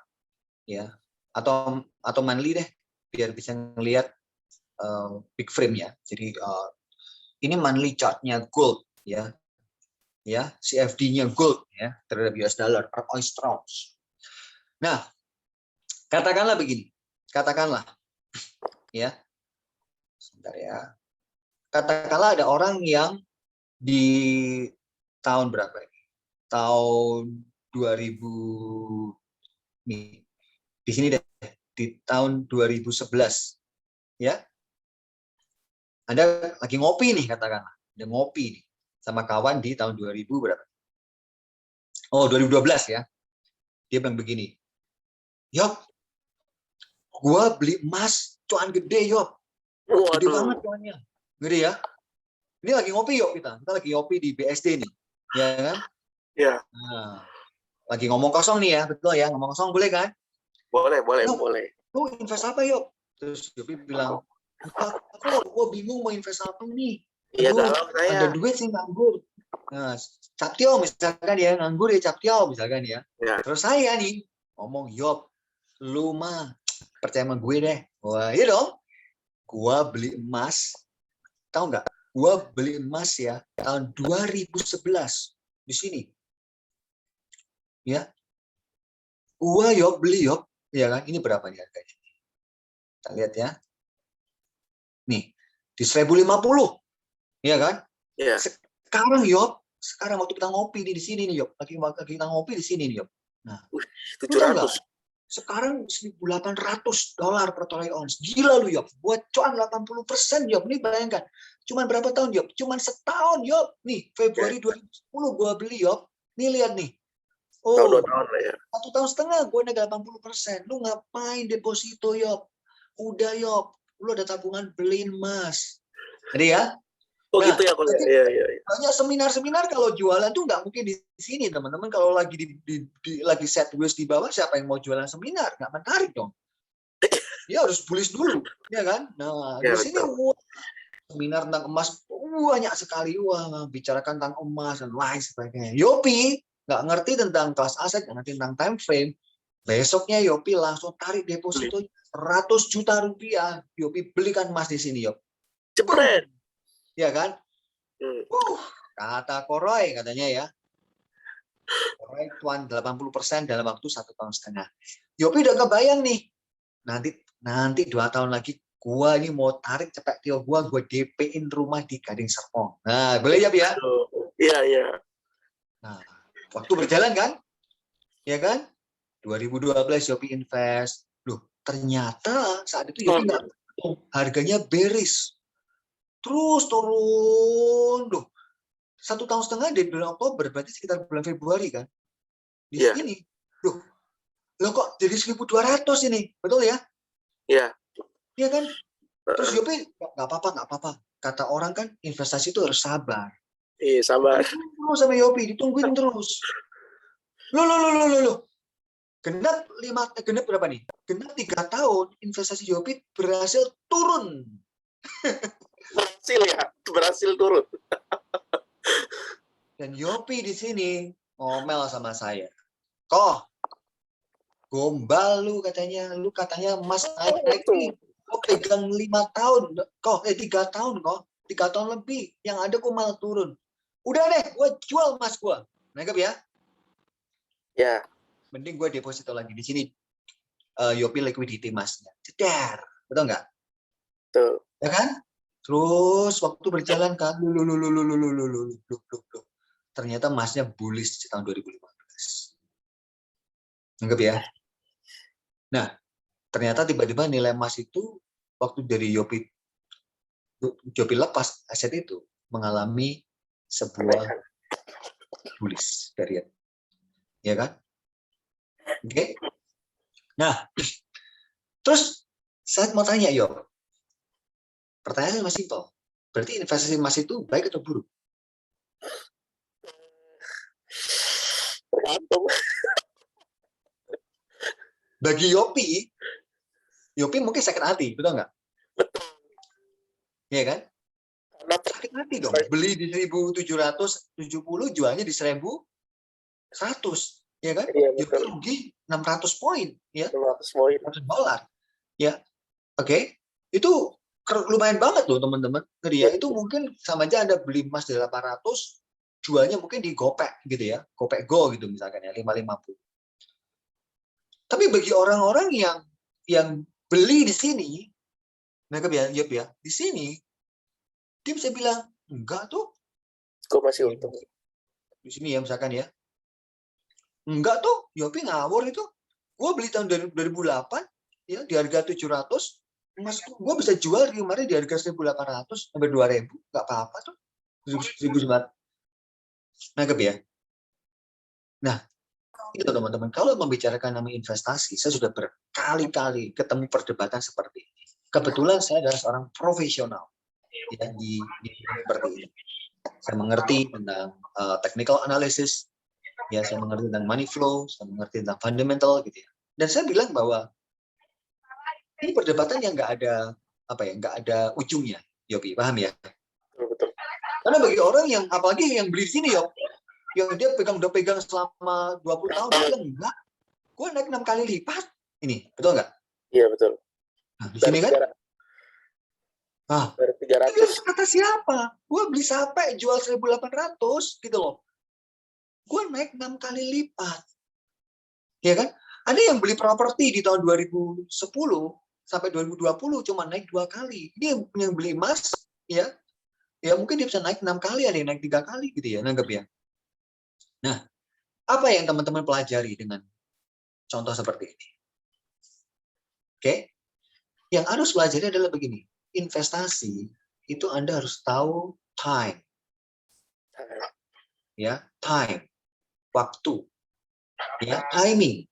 ya, atau monthly deh, biar bisa ngelihat big frame ya. Jadi ini monthly chartnya gold ya, CFD-nya gold ya terhadap US dollar per ounce. Nah, katakanlah begini, katakanlah ya, sebentar ya, katakanlah ada orang yang di tahun berapa ini? Tahun 2000 nih, di sini deh, di tahun 2011 ya. Anda lagi ngopi nih katakanlah, Anda ngopi nih sama kawan di tahun 2000 berapa? Oh, 2012 ya. Dia bilang begini, "Yop, gua beli emas cuan gede, Yop. Gede banget Waduh. cuannya." Gede ya. Ini lagi ngopi yuk kita lagi ngopi di BSD nih, ya kan? Ya, Nah, lagi ngomong kosong nih ya, betul ya, ngomong kosong boleh kan? boleh, boleh, Yuk, boleh. lu invest apa yuk? Terus Yopi bilang, aku bingung mau invest apa nih. Iya, Aduh, galau saya. ada duit sih nganggur. Nah, Captio misalkan ya, nganggur ya Captio misalkan ya. Ya, Terus saya nih ngomong, Yop, lu mah percaya sama gue deh. Wah, iya dong. Gua beli emas, tahu nggak? Gua beli emas ya tahun 2011 di sini. Ya, gua Yop beli Yop, ya kan? Ini berapa nih harganya? Kita lihat ya. Nih, di 1050, ya kan? ya. Sekarang Yop, sekarang waktu kita ngopi di sini nih Yop, lagi kita ngopi di sini nih Yop. Nah, lu tahu nggak? 700. Sekarang $1.800 per troy ounce. Gila lu Yop, buat cuan 80% Yop. Ini bayangkan, cuman berapa tahun Yop? Cuman setahun Yop. Nih, Februari 2010 gua beli Yop. Nih lihat nih. Tahun 2 Oh, tahun lah ya. 1,5 tahun gue naik 80%. Lu ngapain deposito Yop? Udah Yop, lu ada tabungan beliin emas. Jadi ya. Oh Nah, gitu ya kok ya. nanti Iya, iya, iya. banyak seminar-seminar kalau jualan tuh nggak mungkin di sini teman-teman. Kalau lagi lagi set sideways di bawah, siapa yang mau jualan seminar? Nggak menarik dong. Dia harus bullish dulu, ya kan? Nah, Ya, di sini betul. seminar tentang emas banyak sekali. Wah, bicarakan tentang emas dan lain sebagainya. Yopi nggak ngerti tentang kelas aset, nggak ngerti tentang time frame. Besoknya Yopi langsung tarik Beli. deposito 100 juta rupiah. Yopi belikan emas di sini, Yop. Boom, Jepret. ya kan? Hmm. Kata Koroy katanya ya. Koroy tuan 80% dalam waktu 1,5 tahun. Yopi udah kebayang nih. Nanti 2 tahun lagi gua ini mau tarik cepet Tio gua DP-in rumah di Gading Serpong. Nah, boleh ya, Bi ya? Iya, iya. Nah, waktu berjalan kan? Ya kan? 2012 Yopi invest. Loh, ternyata saat itu Yopi nggak harganya bearish. Terus turun. Loh, 1,5 tahun dari bulan Oktober, berarti sekitar bulan Februari kan? Di Iya, sini. Loh kok jadi 1.200 ini? Betul ya? iya. Iya kan? Terus Yopi, nggak apa-apa. Kata orang kan investasi itu harus sabar. Iya, sabar. Ditungguin terus sama Yopi, ditungguin terus. Loh. Genap berapa nih? Genap 3 tahun, investasi Yopi berhasil turun. Berhasil ya, berhasil turun. Dan Yopi di sini ngomel sama saya. Kok gombal lu katanya emas naik nih. Kok pegang 5 tahun, kok 3 tahun kok, 3 tahun lebih. Yang ada kok malah turun. Udah deh, gue jual emas gue. Nangkep ya? Ya. Mending gue deposito lagi di sini. Yopi liquidity emasnya. Cedar, betul nggak? Tuh. Ya kan? Terus waktu berjalan kan, ternyata emasnya bullish di tahun 2015. Nangkep ya? Nah, ternyata tiba-tiba nilai emas itu waktu dari Yopi lepas aset itu mengalami sebuah bullish period, ya kan? Oke. Nah, Terus saya mau tanya, pertanyaannya masih simpel. Berarti investasi emas itu baik atau buruk? Tergantung. Bagi Yopi mungkin sakit hati, betul nggak? Betul. Iya kan? Karena Sakit hati dong. Beli di 1.770, jualnya di 1.100, ya kan? iya Yopi betul. rugi 600 poin, ya, 500 poin. $600, ya. Oke, itu lumayan banget loh teman-teman. Ya, itu mungkin sama aja Anda beli emas di 800, jualnya mungkin di Gopek gitu ya, Gopek Go gitu misalkan ya, 550. Tapi bagi orang-orang yang beli di sini, mereka ya, di sini dia bisa bilang enggak tuh, Gue masih untung. di sini ya misalkan ya, enggak tuh, Yopi ngawur itu. Gue beli tahun 2008 ya di harga 700, emas gue bisa jual di kemarin di harga 1.800 sampai 2.000, nggak apa-apa tuh. 1.900. Nangkep ya? Nah, itu teman-teman. Kalau membicarakan namanya investasi, saya sudah berkali-kali ketemu perdebatan seperti ini. Kebetulan saya adalah seorang profesional ya, di seperti ini. Saya mengerti tentang technical analysis, ya, saya mengerti tentang money flow, saya mengerti tentang fundamental gitu ya. Dan saya bilang bahwa ini perdebatan yang nggak ada ujungnya, Yopi, paham ya? Betul. Karena bagi orang yang, apalagi yang beli di sini, yang dia udah pegang selama 20 tahun, dia bilang, enggak, gue naik 6 kali lipat. Ini, betul nggak? Iya betul. Nah, di sini kan? Dari 300. Itu kata siapa? Gue beli sampai jual 1.800 gitu loh. Gue naik 6 kali lipat. Ya kan? Ada yang beli properti di tahun 2010 sampai 2020 cuma naik 2 kali. Ini yang beli emas, ya mungkin dia bisa naik 6 kali, ada yang naik 3 kali gitu ya, nanggap ya. Nah, apa yang teman-teman pelajari dengan contoh seperti ini? Oke? Yang harus pelajari adalah begini, investasi itu Anda harus tahu time. Ya, time, waktu. Ya, timing.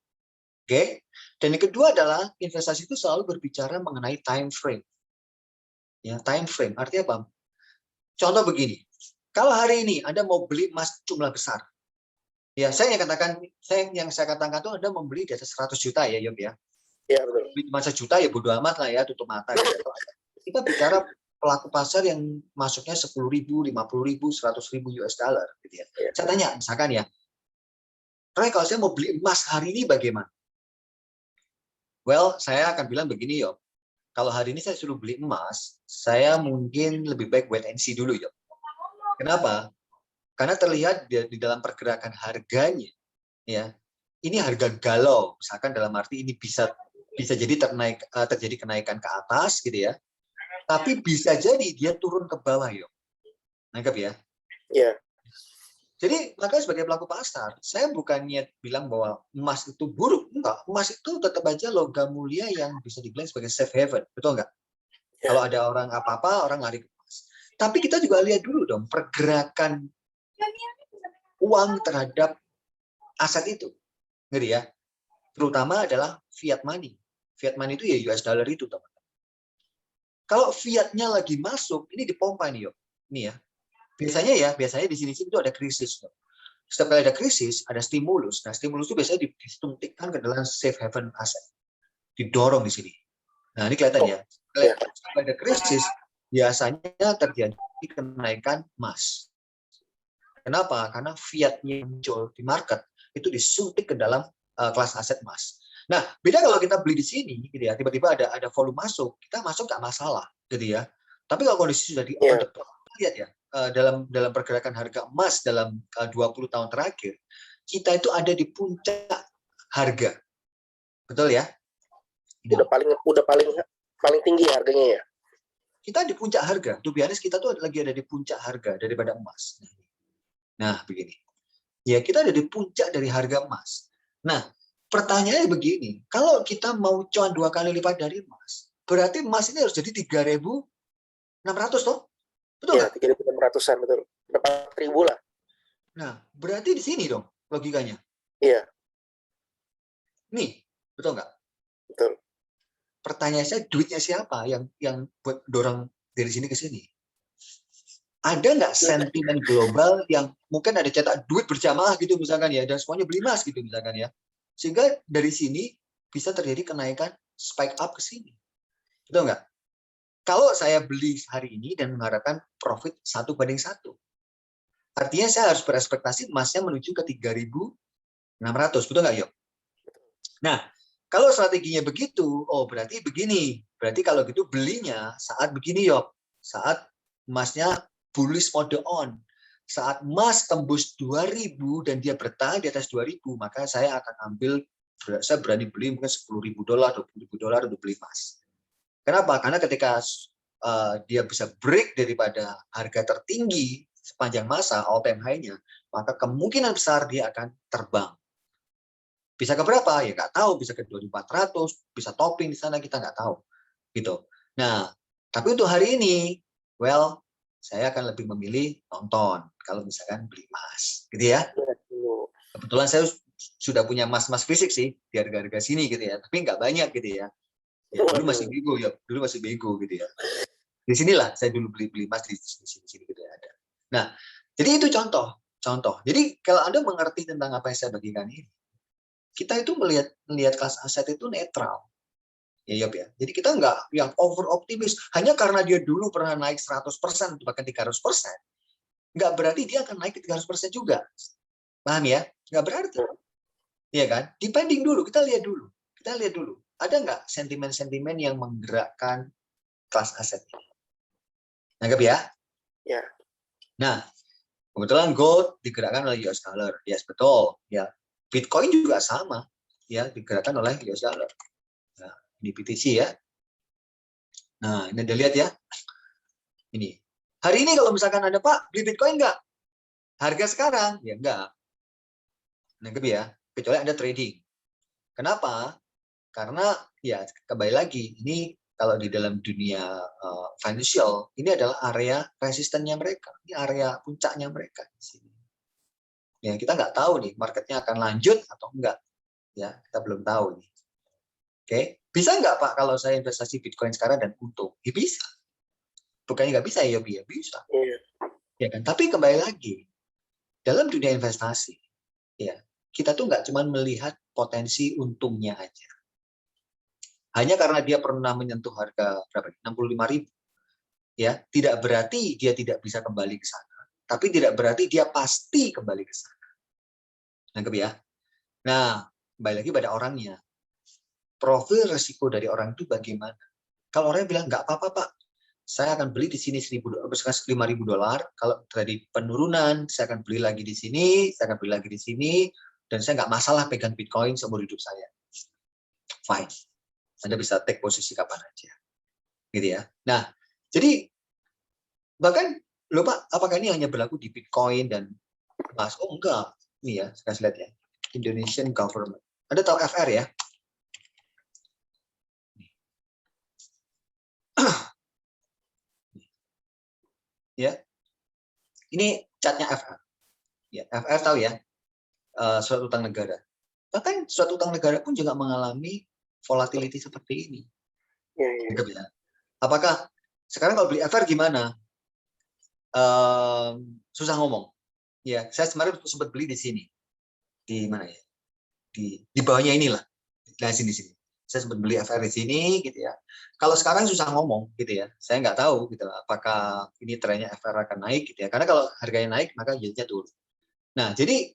Oke? Dan yang kedua adalah investasi itu selalu berbicara mengenai time frame. Ya, time frame artinya apa? Contoh begini, kalau hari ini Anda mau beli emas jumlah besar, ya yang saya katakan itu Anda membeli di atas 100 juta ya, Yob ya. Iya betul. Beli cuma 1 juta ya bodo amat lah ya, tutup mata gitu. Kita bicara pelaku pasar yang masuknya 10.000, 50.000, 100.000 US dollar gitu ya. Saya tanya misalkan ya, Roy, kalau saya mau beli emas hari ini bagaimana? Well, saya akan bilang begini, Yob. Kalau hari ini saya suruh beli emas, saya mungkin lebih baik wait and see dulu, Yob. Kenapa? Karena terlihat di dalam pergerakan harganya, ya, ini harga galau. Misalkan dalam arti ini bisa jadi terjadi kenaikan ke atas, gitu ya. Tapi bisa jadi dia turun ke bawah, Yob. Nangkep ya? Iya. Jadi makanya sebagai pelaku pasar, saya bukannya bilang bahwa emas itu buruk, enggak. Emas itu tetap aja logam mulia yang bisa dibilang sebagai safe haven, betul enggak? Ya. Kalau ada orang apa-apa, orang lari ke emas. Tapi kita juga lihat dulu dong pergerakan uang terhadap aset itu, ngerti ya? Terutama adalah fiat money. Fiat money itu ya US dollar itu, teman-teman. Kalau fiatnya lagi masuk, ini dipompa nih, yuk. Ini ya. Biasanya di sini itu ada krisis. Setiap kali ada krisis, ada stimulus. Nah, stimulus itu biasanya disuntikkan ke dalam safe haven aset. Didorong di sini. Nah, ini kelihatan ya. Kalau ada krisis, biasanya terjadi kenaikan emas. Kenapa? Karena fiatnya muncul di market, itu disuntik ke dalam kelas aset emas. Nah, beda kalau kita beli di sini, gitu ya, tiba-tiba ada volume masuk, kita masuk nggak masalah, gitu ya. Tapi kalau kondisi sudah di on the top, lihat ya, dalam pergerakan harga emas dalam 20 tahun terakhir, kita itu ada di puncak harga. Betul ya? Udah paling tinggi harganya ya? Kita di puncak harga. To be honest, kita tuh lagi ada di puncak harga daripada emas. Nah, begini. Ya, kita ada di puncak dari harga emas. Nah, pertanyaannya begini, kalau kita mau cuan 2 kali lipat dari emas, berarti emas ini harus jadi 3.600 toh? Betul nggak? 3.600-an, betul. 4.000 lah. Nah, berarti di sini dong logikanya. Iya. Nih, betul nggak? Betul. pertanyaan saya, duitnya siapa yang buat dorong dari sini ke sini? Ada nggak sentimen global yang mungkin ada cetak duit berjamaah gitu misalkan ya, dan semuanya beli emas gitu misalkan ya, sehingga dari sini bisa terjadi kenaikan spike up ke sini, betul nggak? Kalau saya beli hari ini dan mengharapkan profit 1:1, artinya saya harus berekspektasi emasnya menuju ke 3.600, betul nggak, Yok? Nah, kalau strateginya begitu, oh berarti begini. Berarti kalau gitu belinya saat begini, Yok. Saat emasnya bullish mode on. Saat emas tembus 2.000 dan dia bertahan di atas 2.000, maka saya akan ambil, saya berani beli mungkin $10.000, $20.000 untuk beli emas. Kenapa? Karena ketika dia bisa break daripada harga tertinggi sepanjang masa, all time high-nya, maka kemungkinan besar dia akan terbang. Bisa ke berapa? Ya nggak tahu. Bisa ke 2.400, bisa topping di sana, kita nggak tahu. Gitu. Nah, tapi untuk hari ini, well, saya akan lebih memilih nonton kalau misalkan beli emas, gitu ya. Kebetulan saya sudah punya emas fisik sih di harga-harga sini gitu ya, tapi nggak banyak gitu ya. Ya dulu masih bego ya, dulu masih bego gitu ya. Di sinilah saya dulu beli emas di sini gitu ya ada. Nah, jadi itu contoh. Jadi kalau Anda mengerti tentang apa yang saya bagikan ini, kita itu melihat kelas aset itu netral. Ya, Yop ya. Jadi kita nggak yang over optimis. Hanya karena dia dulu pernah naik 100%, bahkan 300%, nggak berarti dia akan naik ke 300% juga. Paham ya? Nggak berarti. Iya kan? Depending dulu, kita lihat dulu. Ada nggak sentimen-sentimen yang menggerakkan kelas aset ini? Nangkep ya? Ya. Nah, kebetulan gold digerakkan oleh US dollar. Yes, betul. Ya. Bitcoin juga sama. Ya, digerakkan oleh US dollar. Nah, ini BTC ya. Nah, ini Anda lihat ya. Ini. Hari ini kalau misalkan ada, Pak, beli Bitcoin nggak? Harga sekarang? Ya nggak. Nangkep ya? Kecuali Anda trading. Kenapa? Karena ya kembali lagi, ini kalau di dalam dunia financial, ini adalah area resistennya mereka. Ini area puncaknya mereka di sini. Ya, kita nggak tahu nih, marketnya akan lanjut atau enggak. Ya, kita belum tahu nih. Oke, bisa nggak Pak kalau saya investasi Bitcoin sekarang dan untung? Ya bisa. Bukannya nggak bisa ya, bisa. Ya kan? Tapi kembali lagi, dalam dunia investasi, ya kita tuh nggak cuma melihat potensi untungnya aja. Hanya karena dia pernah menyentuh harga berapa? 65.000. Ya, tidak berarti dia tidak bisa kembali ke sana. Tapi tidak berarti dia pasti kembali ke sana. Nangkep ya? Nah, kembali lagi pada orangnya. Profil resiko dari orang itu bagaimana? Kalau orang bilang nggak apa-apa Pak, saya akan beli di sini $5.000. Kalau terjadi penurunan, saya akan beli lagi di sini, saya akan beli lagi di sini, dan saya nggak masalah pegang Bitcoin seumur hidup saya. Fine. Anda bisa take posisi kapan aja. Gitu ya. Nah, jadi bahkan loh Pak, apakah ini hanya berlaku di Bitcoin dan emas? Oh enggak. Ini ya, saya kasih lihat ya. Indonesian Government. Anda tahu FR ya? Ya. Ini catnya FR. Ya, FR tahu ya? Surat utang negara. Bahkan surat utang negara pun juga mengalami volatility seperti ini. Ya. Apakah sekarang kalau beli FR gimana? Susah ngomong. Ya, saya kemarin sempat beli di sini. Di mana ya? Di bawahnya inilah. Nah, sini. Saya sempat beli FR di sini gitu ya. Kalau sekarang susah ngomong gitu ya. Saya nggak tahu gitu apakah ini trennya FR akan naik gitu ya. Karena kalau harganya naik maka yieldnya turun. Nah, jadi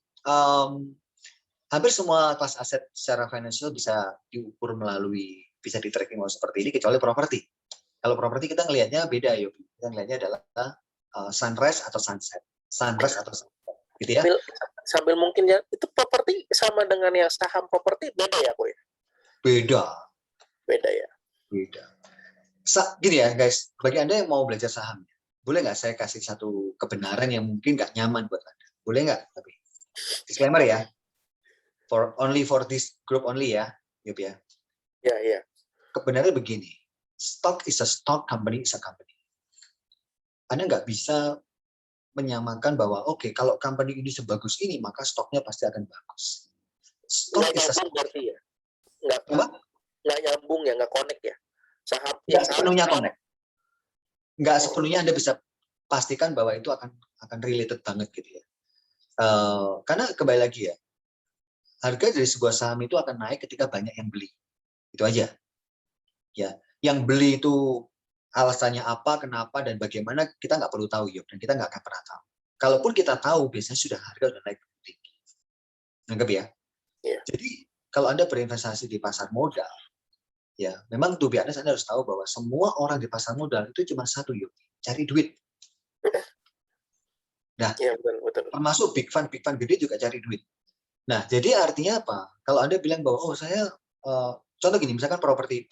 hampir semua kelas aset secara financial bisa diukur melalui, bisa di tracking seperti ini kecuali properti. Kalau properti kita ngelihatnya beda ya. Kita ngelihatnya adalah sunrise atau sunset. Sunrise atau sunset. Gitu ya. Sambil mungkin ya, itu properti sama dengan yang saham properti beda ya, Boy? Beda ya. Gini ya guys, bagi Anda yang mau belajar saham, boleh nggak saya kasih satu kebenaran yang mungkin nggak nyaman buat Anda? Boleh nggak? Tapi disclaimer ya, for this group only ya, Yup ya. Ya. Kebenarannya begini, stock is a stock, company is a company. Anda nggak bisa menyamakan bahwa oke, kalau company ini sebagus ini maka stoknya pasti akan bagus. Stock is a stock. Berarti ya? Nggak, Apa? nggak nyambung ya, nggak connect ya. Saham Nggak yang sepenuhnya saham. connect. Nggak sepenuhnya Anda bisa pastikan bahwa itu akan related banget gitu ya. Karena kembali lagi ya, harga dari sebuah saham itu akan naik ketika banyak yang beli. Itu aja. Ya, yang beli itu alasannya apa, kenapa, dan bagaimana kita nggak perlu tahu, Yop, dan kita nggak akan pernah tahu. Kalaupun kita tahu, biasanya sudah harga sudah naik tinggi. Anggap ya. Iya. Jadi kalau Anda berinvestasi di pasar modal, ya memang to be honest Anda harus tahu bahwa semua orang di pasar modal itu cuma satu, Yop, cari duit. Nah, Iya, betul. termasuk big fund gede juga cari duit. Nah, jadi artinya apa? Kalau Anda bilang bahwa oh saya contoh gini, misalkan properti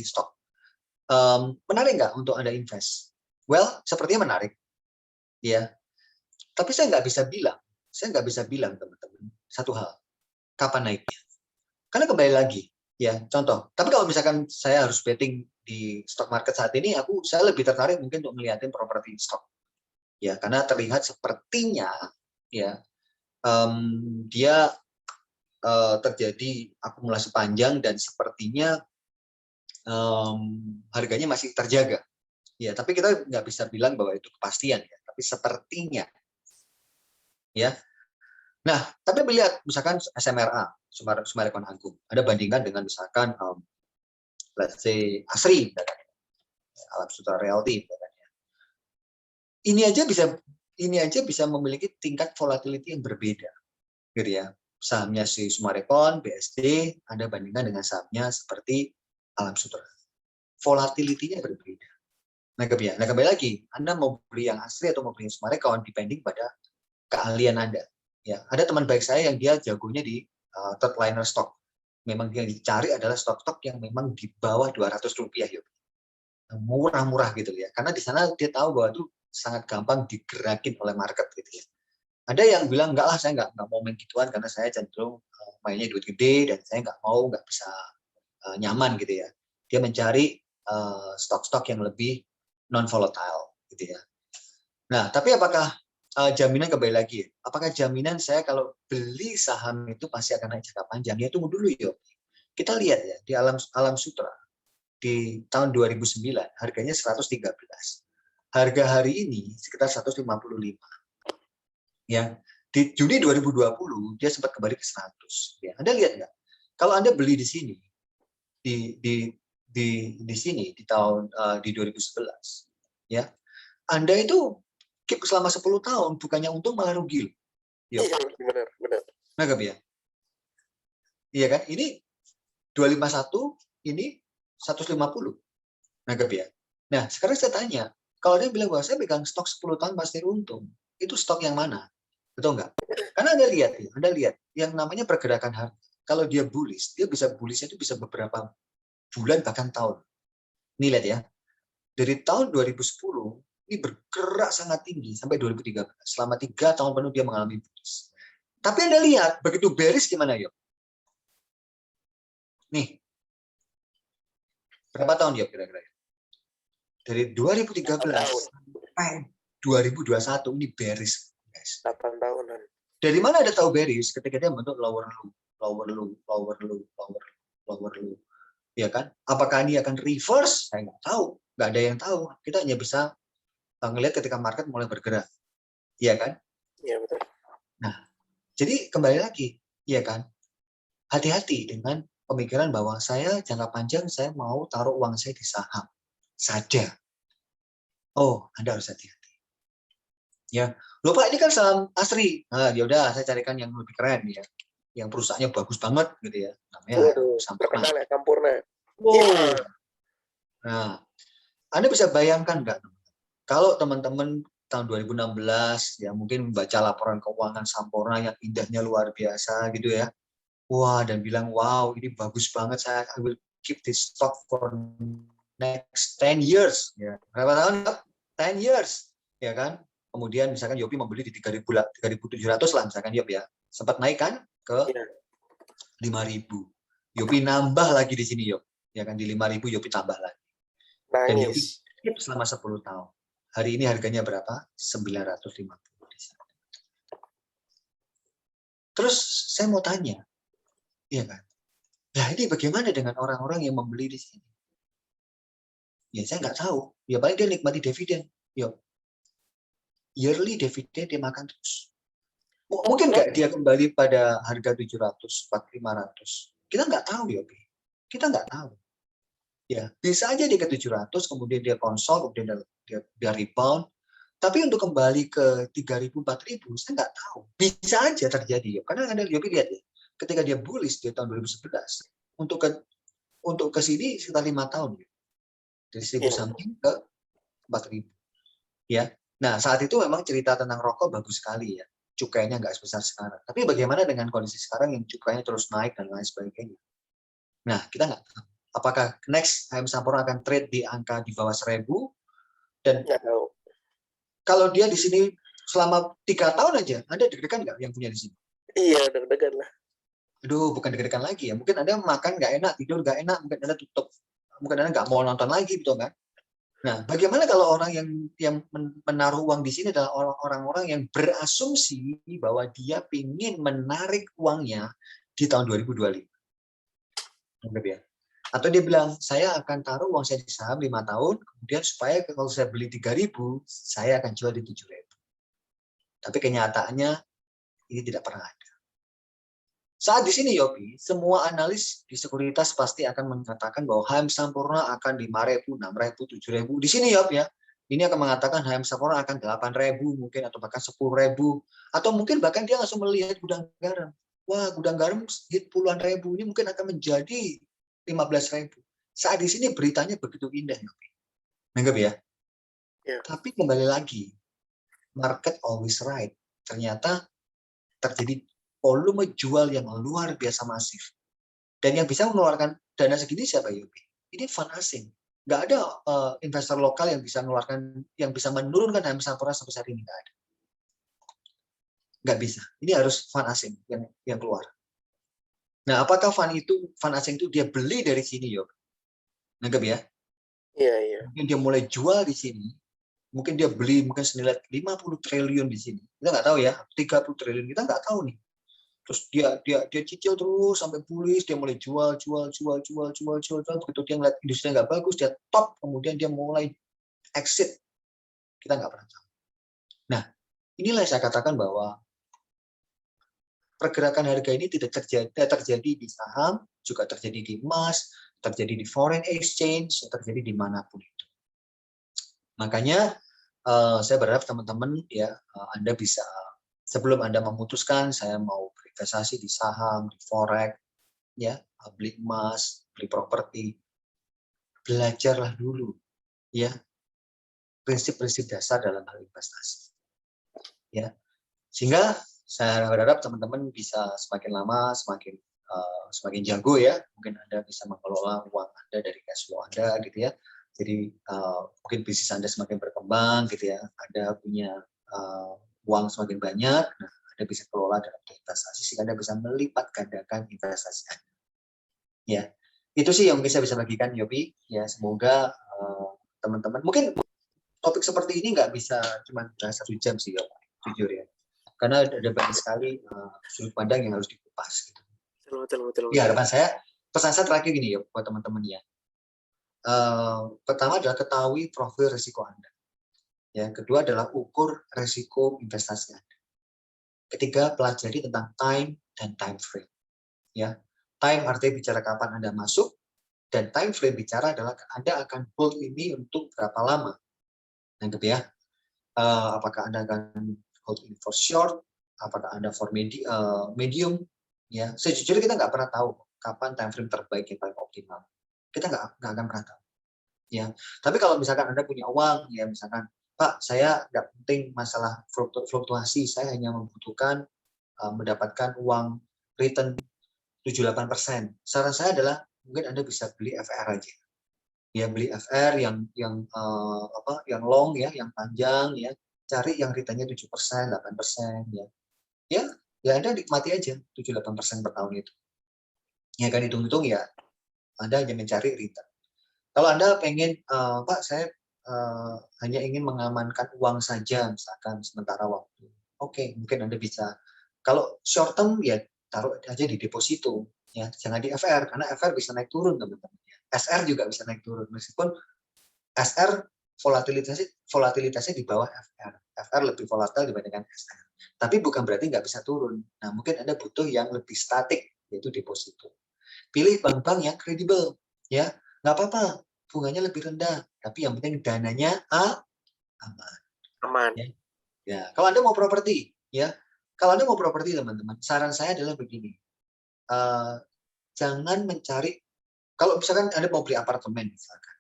stock, menarik nggak untuk Anda invest? Well, sepertinya menarik, ya. Tapi saya nggak bisa bilang teman-teman satu hal, kapan naiknya? Karena kembali lagi, ya contoh. Tapi kalau misalkan saya harus betting di stock market saat ini, saya lebih tertarik mungkin untuk melihatin properti stock, ya karena terlihat sepertinya, ya dia terjadi akumulasi panjang dan sepertinya harganya masih terjaga. Ya, tapi kita nggak bisa bilang bahwa itu kepastian ya, tapi sepertinya. Ya. Nah, tapi lihat misalkan SMRA, Summarecon Agung, ada bandingkan dengan misalkan let's say ASRI, Alam Sutra Realty, ini aja bisa memiliki tingkat volatility yang berbeda, gitu ya. Sahamnya si Summarecon, BSD, Anda bandingkan dengan sahamnya seperti Alam Sutra. Volatility-nya berbeda. Nah, kembali lagi, Anda mau beli yang asli atau mau beli yang Summarecon depending pada keahlian Anda. Ya, ada teman baik saya yang dia jagonya di third liner stock. Memang yang dicari adalah stok-stok yang memang di bawah Rp200 ya. Murah-murah gitu ya. Karena di sana dia tahu bahwa itu sangat gampang digerakin oleh market gitu ya. Ada yang bilang enggak lah, saya nggak mau main gituan karena saya cenderung mainnya duit gede dan saya nggak bisa nyaman gitu ya. Dia mencari stok-stok yang lebih non volatile gitu ya. Nah, tapi apakah jaminan kembali lagi? Apakah jaminan saya kalau beli saham itu pasti akan naik jangka panjang? Ya tunggu dulu yuk. Kita lihat ya di Alam Sutra di tahun 2009 harganya 113. Harga hari ini sekitar 155. Ya, di Juni 2020 dia sempat kembali ke 100. Ya, Anda lihat nggak? Kalau Anda beli di sini di sini di tahun di 2011, ya Anda itu keep selama 10 tahun, bukannya untung malah rugi. Iya, benar. Nggak ya? Iya kan? Ini 251, ini 150. Nggak ya? Nah, sekarang saya tanya, kalau dia bilang bahwa saya pegang stok 10 tahun pasti untung, itu stok yang mana? Betul nggak? Karena Anda lihat, yang namanya pergerakan harga, kalau dia bullish, dia bisa bullishnya itu bisa beberapa bulan bahkan tahun. Ini lihat ya, dari tahun 2010 ini bergerak sangat tinggi sampai 2013. Selama 3 tahun penuh dia mengalami bullish. Tapi Anda lihat, begitu bearish gimana yuk? Nih, berapa tahun yuk kira-kira? Dari 2013 sampai 2021 ini bearish, guys. 8 tahunan. Dari mana ada tahu bearish? Ketika dia bentuk lower low. Ya kan? Apakah ini akan reverse? Saya nggak tahu. Nggak ada yang tahu. Kita hanya bisa ngelihat ketika market mulai bergerak. Iya kan? Iya, betul. Nah, jadi kembali lagi, iya kan? Hati-hati dengan pemikiran bahwa saya jangka panjang saya mau taruh uang saya di saham saja. Oh, Anda harus hati-hati. Ya, lupa ini kan saham ASRI. Nah, ya udah saya carikan yang lebih keren ya. Yang perusahaannya bagus banget gitu ya. Namanya Sampurna. Terkenal ya, Sampurna. Wow. Nah, Anda bisa bayangkan nggak? Kalau teman-teman tahun 2016 ya mungkin membaca laporan keuangan Sampurna yang indahnya luar biasa gitu ya. Wah, dan bilang, wow, ini bagus banget, saya I will keep this stock for next 10 years. Ya. Berapa tahun? 10 years. Ya kan? Kemudian misalkan Yopi membeli di 3.700 lah, misalkan Yop ya. Sempat naik kan ke 5.000. Yopi nambah lagi di sini, Yop. Ya kan, di 5.000 Yopi tambah lagi. Dan Yopi keep selama 10 tahun. Hari ini harganya berapa? 950. Terus saya mau tanya, iya kan? Nah, ini bagaimana dengan orang-orang yang membeli di sini? Ya, saya nggak tahu. Ya, paling dia nikmati dividen. Yo, yearly dividen dia makan terus. Oh, Mungkin oh, nggak dia kembali pada harga 700, 500. Kita nggak tahu, ya. Kita nggak tahu. Ya, bisa aja dia ke 700, kemudian dia konsol, kemudian dia rebound. Tapi untuk kembali ke 3.000, 4.000, saya nggak tahu. Bisa aja terjadi, ya. Karena Anda lihat ya, ketika dia bullish di tahun 2011, untuk ke sini sekitar 5 tahun, ya. Dari 1.000 iya. something ke 4.000. Ya. Nah, saat itu memang cerita tentang rokok bagus sekali ya. Cukainya nggak sebesar sekarang. Tapi bagaimana dengan kondisi sekarang yang cukainya terus naik dan lain sebagainya? Nah, kita nggak tahu. Apakah next HM Sampurna akan trade di angka di bawah 1.000? Dan Nggak tahu. kalau dia di sini selama 3 tahun aja, Anda deg-degan nggak yang punya di sini? Iya, deg-degan lah. Aduh, bukan deg-degan lagi ya. Mungkin Anda makan nggak enak, tidur nggak enak, mungkin Anda tutup. Mungkin Anda nggak mau nonton lagi, gitu kan? Nah, bagaimana kalau orang yang menaruh uang di sini adalah orang-orang yang berasumsi bahwa dia ingin menarik uangnya di tahun 2025? Anggap ya. Atau dia bilang, saya akan taruh uang saya di saham 5 tahun, kemudian supaya kalau saya beli 3.000, saya akan jual di 7.000. Tapi kenyataannya ini tidak pernah ada. Saat di sini, Yopi, semua analis di sekuritas pasti akan mengatakan bahwa HM Sampurna akan 5.000, 6.000, 7.000. Di sini, Yop, ya, ini akan mengatakan HM Sampurna akan 8.000 mungkin, atau bahkan 10.000. Atau mungkin bahkan dia langsung melihat gudang garam. Wah, gudang garam hit puluhan ribu, ini mungkin akan menjadi 15.000. Saat di sini beritanya begitu indah, Yopi. Menganggap ya? Ya. Tapi kembali lagi, market always right. Ternyata terjadi volume jual yang luar biasa masif. Dan yang bisa mengeluarkan dana segini siapa, Yopi? Ini fund asing. Nggak ada investor lokal yang bisa mengeluarkan, yang bisa menurunkan HM Sampurna sampai saat ini. Nggak ada. Nggak bisa. Ini harus fund asing yang keluar. Nah, apakah fund asing itu dia beli dari sini, Yopi? Nggak ya? Iya, iya. Mungkin dia mulai jual di sini. Mungkin dia beli mungkin senilai 50 triliun di sini. Kita nggak tahu ya, 30 triliun. Kita nggak tahu nih. Terus dia cicil terus sampai bullish, dia mulai jual. Begitu dia ngeliat industri nggak bagus, dia top, kemudian dia mulai exit. Kita nggak pernah tahu. Nah, inilah yang saya katakan bahwa pergerakan harga ini tidak terjadi di saham, juga terjadi di emas, terjadi di foreign exchange, terjadi dimanapun itu. Makanya saya berharap teman-teman ya, Anda bisa, sebelum Anda memutuskan saya mau berinvestasi di saham, di forex, ya, beli emas, beli properti, belajarlah dulu ya prinsip-prinsip dasar dalam hal investasi. Ya, sehingga saya berharap teman-teman bisa semakin lama semakin jago ya. Mungkin Anda bisa mengelola uang Anda dari cash flow Anda gitu ya. Jadi mungkin bisnis Anda semakin berkembang gitu ya. Anda punya uang semakin banyak, nah Anda bisa kelola dalam investasi sehingga Anda bisa melipat gandakan investasi Anda. Ya, itu sih yang mungkin saya bisa bagikan, Yopi. Ya, semoga teman-teman mungkin topik seperti ini nggak bisa cuma 1 jam sih, Yopi, jujur ya. Karena ada banyak sekali sudut pandang yang harus dikupas. Gitu. Betul, betul, betul, Ya, betul. harapan saya, pesan saya terakhir gini ya buat teman-teman ya. Pertama adalah ketahui profil risiko Anda. Yang kedua adalah ukur risiko investasi Anda. Ketiga, pelajari tentang time dan time frame. Ya, time artinya bicara kapan Anda masuk, dan time frame bicara adalah Anda akan hold ini untuk berapa lama. Yang kedua, apakah Anda akan hold in for short, apakah Anda for medium, ya. Sejujurnya kita nggak pernah tahu kapan time frame terbaik yang paling optimal. Kita nggak akan pernah tahu. Ya, tapi kalau misalkan Anda punya uang, ya misalkan, Pak, saya nggak penting masalah fluktuasi, saya hanya membutuhkan mendapatkan uang return 7-8%. Saran saya adalah mungkin Anda bisa beli FR aja. Ya, beli FR yang long ya, yang panjang ya. Cari yang returnnya 7%, 8% ya. Ya, ya Anda nikmati aja 7-8% per tahun itu. Ya kan hitung-hitung ya, Anda hanya mencari return. Kalau Anda pengen, Pak, saya hanya ingin mengamankan uang saja, misalkan sementara waktu. Oke, mungkin Anda bisa. Kalau short term ya taruh aja di deposito. Ya, jangan di FR karena FR bisa naik turun teman-teman. SR juga bisa naik turun meskipun SR volatilitasnya di bawah FR. FR lebih volatil dibandingkan SR. Tapi bukan berarti nggak bisa turun. Nah, mungkin Anda butuh yang lebih statik, yaitu deposito. Pilih bank-bank yang kredibel, ya. Nggak apa-apa, bunganya lebih rendah, tapi yang penting dananya aman. Aman. Ya. Ya, kalau Anda mau properti, ya. Kalau Anda mau properti, teman-teman, saran saya adalah begini. Jangan mencari, kalau misalkan Anda mau beli apartemen, misalkan.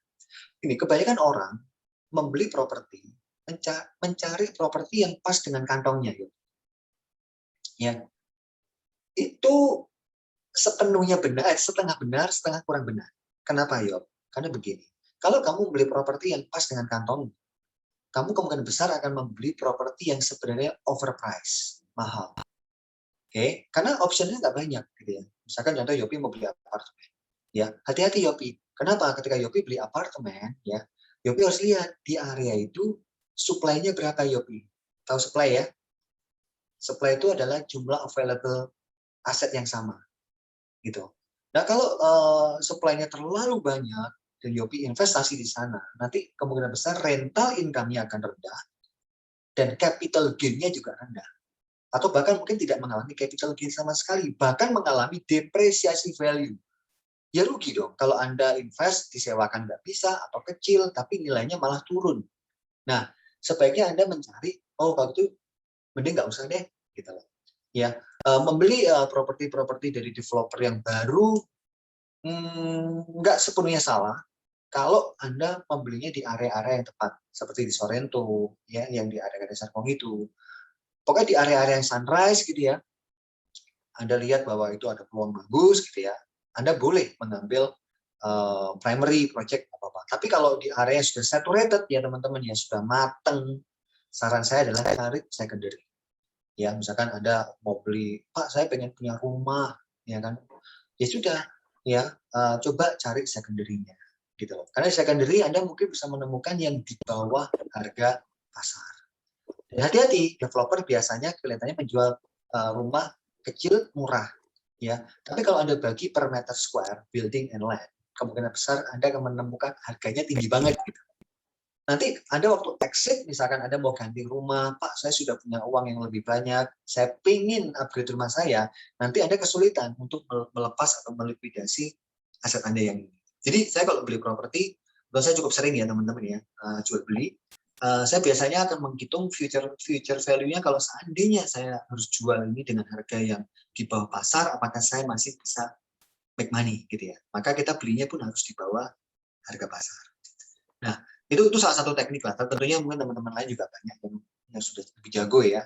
Ini kebanyakan orang membeli properti, mencari properti yang pas dengan kantongnya. Ya, itu sepenuhnya benar, setengah benar, setengah kurang benar. Kenapa, Yob? Karena begini, kalau kamu membeli properti yang pas dengan kantong, kamu kemungkinan besar akan membeli properti yang sebenarnya overpriced, mahal. Oke, karena optionnya nggak banyak, gitu ya. Misalkan contoh Yopi mau beli apartemen, ya hati-hati Yopi. Kenapa? Ketika Yopi beli apartemen, ya Yopi harus lihat di area itu supply-nya berapa Yopi. Tahu supply ya? Supply itu adalah jumlah available aset yang sama, gitu. Nah kalau supply-nya terlalu banyak dan Yopi investasi di sana, nanti kemungkinan besar rental income-nya akan rendah dan capital gain-nya juga rendah. Atau bahkan mungkin tidak mengalami capital gain sama sekali, bahkan mengalami depresiasi value. Ya rugi dong kalau Anda invest, disewakan nggak bisa, atau kecil, tapi nilainya malah turun. Nah, sebaiknya Anda mencari, oh kalau itu mending nggak usah deh, gitu loh. Ya, membeli properti-properti dari developer yang baru nggak sepenuhnya salah kalau Anda membelinya di area-area yang tepat, seperti di Sorrento, ya, yang di area Serpong itu. Pokoknya di area-area yang sunrise gitu ya, Anda lihat bahwa itu ada peluang bagus gitu ya, Anda boleh mengambil primary project apa-apa. Tapi kalau di area yang sudah saturated ya teman-teman ya, sudah mateng, saran saya adalah cari secondary. Ya, misalkan Anda mau beli, Pak saya pengen punya rumah, ya kan? Ya sudah, ya coba cari secondary-nya gitu loh. Karena secondary Anda mungkin bisa menemukan yang di bawah harga pasar. Dan hati-hati, developer biasanya kelihatannya menjual rumah kecil murah, ya. Tapi kalau Anda bagi per meter square, building and land, kemungkinan besar Anda akan menemukan harganya tinggi banget. Gitu. Nanti Anda waktu exit, misalkan Anda mau ganti rumah, Pak, saya sudah punya uang yang lebih banyak, saya pingin upgrade rumah saya, nanti Anda kesulitan untuk melepas atau melikuidasi aset Anda yang ini. Jadi saya kalau beli properti, saya cukup sering ya teman-teman ya, jual beli, saya biasanya akan menghitung future value-nya kalau seandainya saya harus jual ini dengan harga yang di bawah pasar, apakah saya masih bisa make money gitu ya. Maka kita belinya pun harus di bawah harga pasar. Nah, itu salah satu teknik lah. Tentunya mungkin teman-teman lain juga banyak yang sudah lebih jago ya.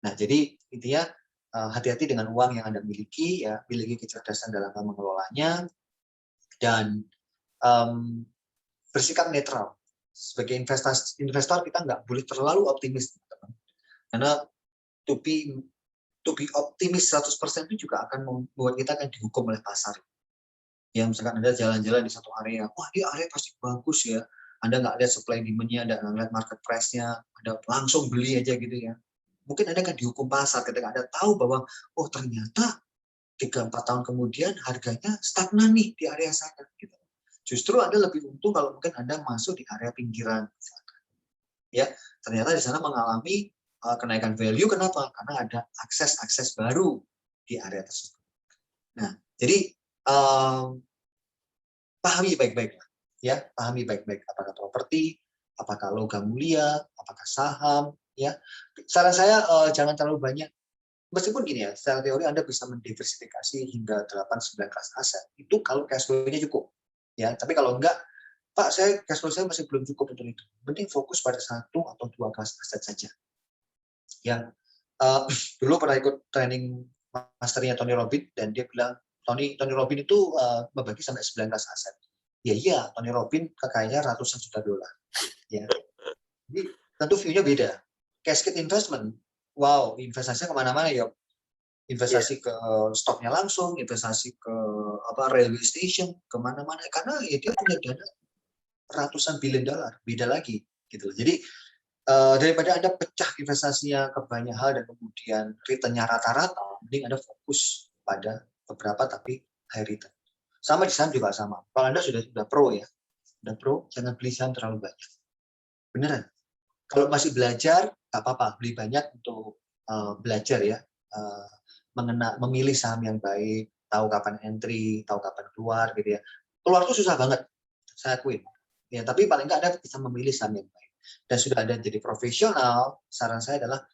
Nah, jadi intinya hati-hati dengan uang yang Anda miliki, ya, miliki kecerdasan dalam mengelolanya, dan bersikap netral. Sebagai investor kita nggak boleh terlalu optimis, teman-teman. Karena to be optimis 100% itu juga akan membuat kita akan dihukum oleh pasar. Ya, misalkan Anda jalan-jalan di satu area, wah dia area pasti bagus ya. Anda nggak lihat supply demand-nya, Anda nggak lihat market price-nya, Anda langsung beli aja gitu ya. Mungkin Anda akan dihukum pasar ketika Anda tahu bahwa, oh ternyata 3-4 tahun kemudian harganya stagnan nih di area sana. Gitu. Justru Anda lebih untung kalau mungkin Anda masuk di area pinggiran. Ya, ternyata di sana mengalami kenaikan value. Kenapa? Karena ada akses baru di area tersebut. Nah, jadi pahami baik-baik, ya, pahami baik-baik apakah properti, apakah logam mulia, apakah saham, ya. Saran saya jangan terlalu banyak. Meskipun gini ya, secara teori Anda bisa mendiversifikasi hingga 8-9 kelas aset. Itu kalau cash flow-nya cukup. Ya, tapi kalau enggak, Pak, saya cash flow saya masih belum cukup untuk itu. Mending fokus pada 1 atau 2 kelas aset saja. Ya, dulu pernah ikut training masternya Tony Robbins dan dia bilang Tony Robbins itu membagi sampai 9 kelas aset. Ya iya, Tony Robbins kekayanya ratusan juta dolar. Ya. Jadi tentu view-nya beda. Cascade investment, wow, investasinya kemana-mana ya. Investasi ke stoknya langsung, investasi ke railway station, kemana-mana. Karena ya dia punya dana ratusan billion dolar, beda lagi. Gitu. Jadi daripada Anda pecah investasinya ke banyak hal dan kemudian return-nya rata-rata, mending Anda fokus pada beberapa tapi high return. Sama di saham juga sama. Kalau Anda sudah pro ya, udah pro, jangan beli saham terlalu banyak. Beneran. Kalau masih belajar, nggak apa-apa, beli banyak untuk belajar ya, memilih saham yang baik, tahu kapan entry, tahu kapan keluar gitu ya. Keluar tuh susah banget, saya akuin. Ya, tapi paling nggak Anda bisa memilih saham yang baik. Dan sudah ada jadi profesional, saran saya adalah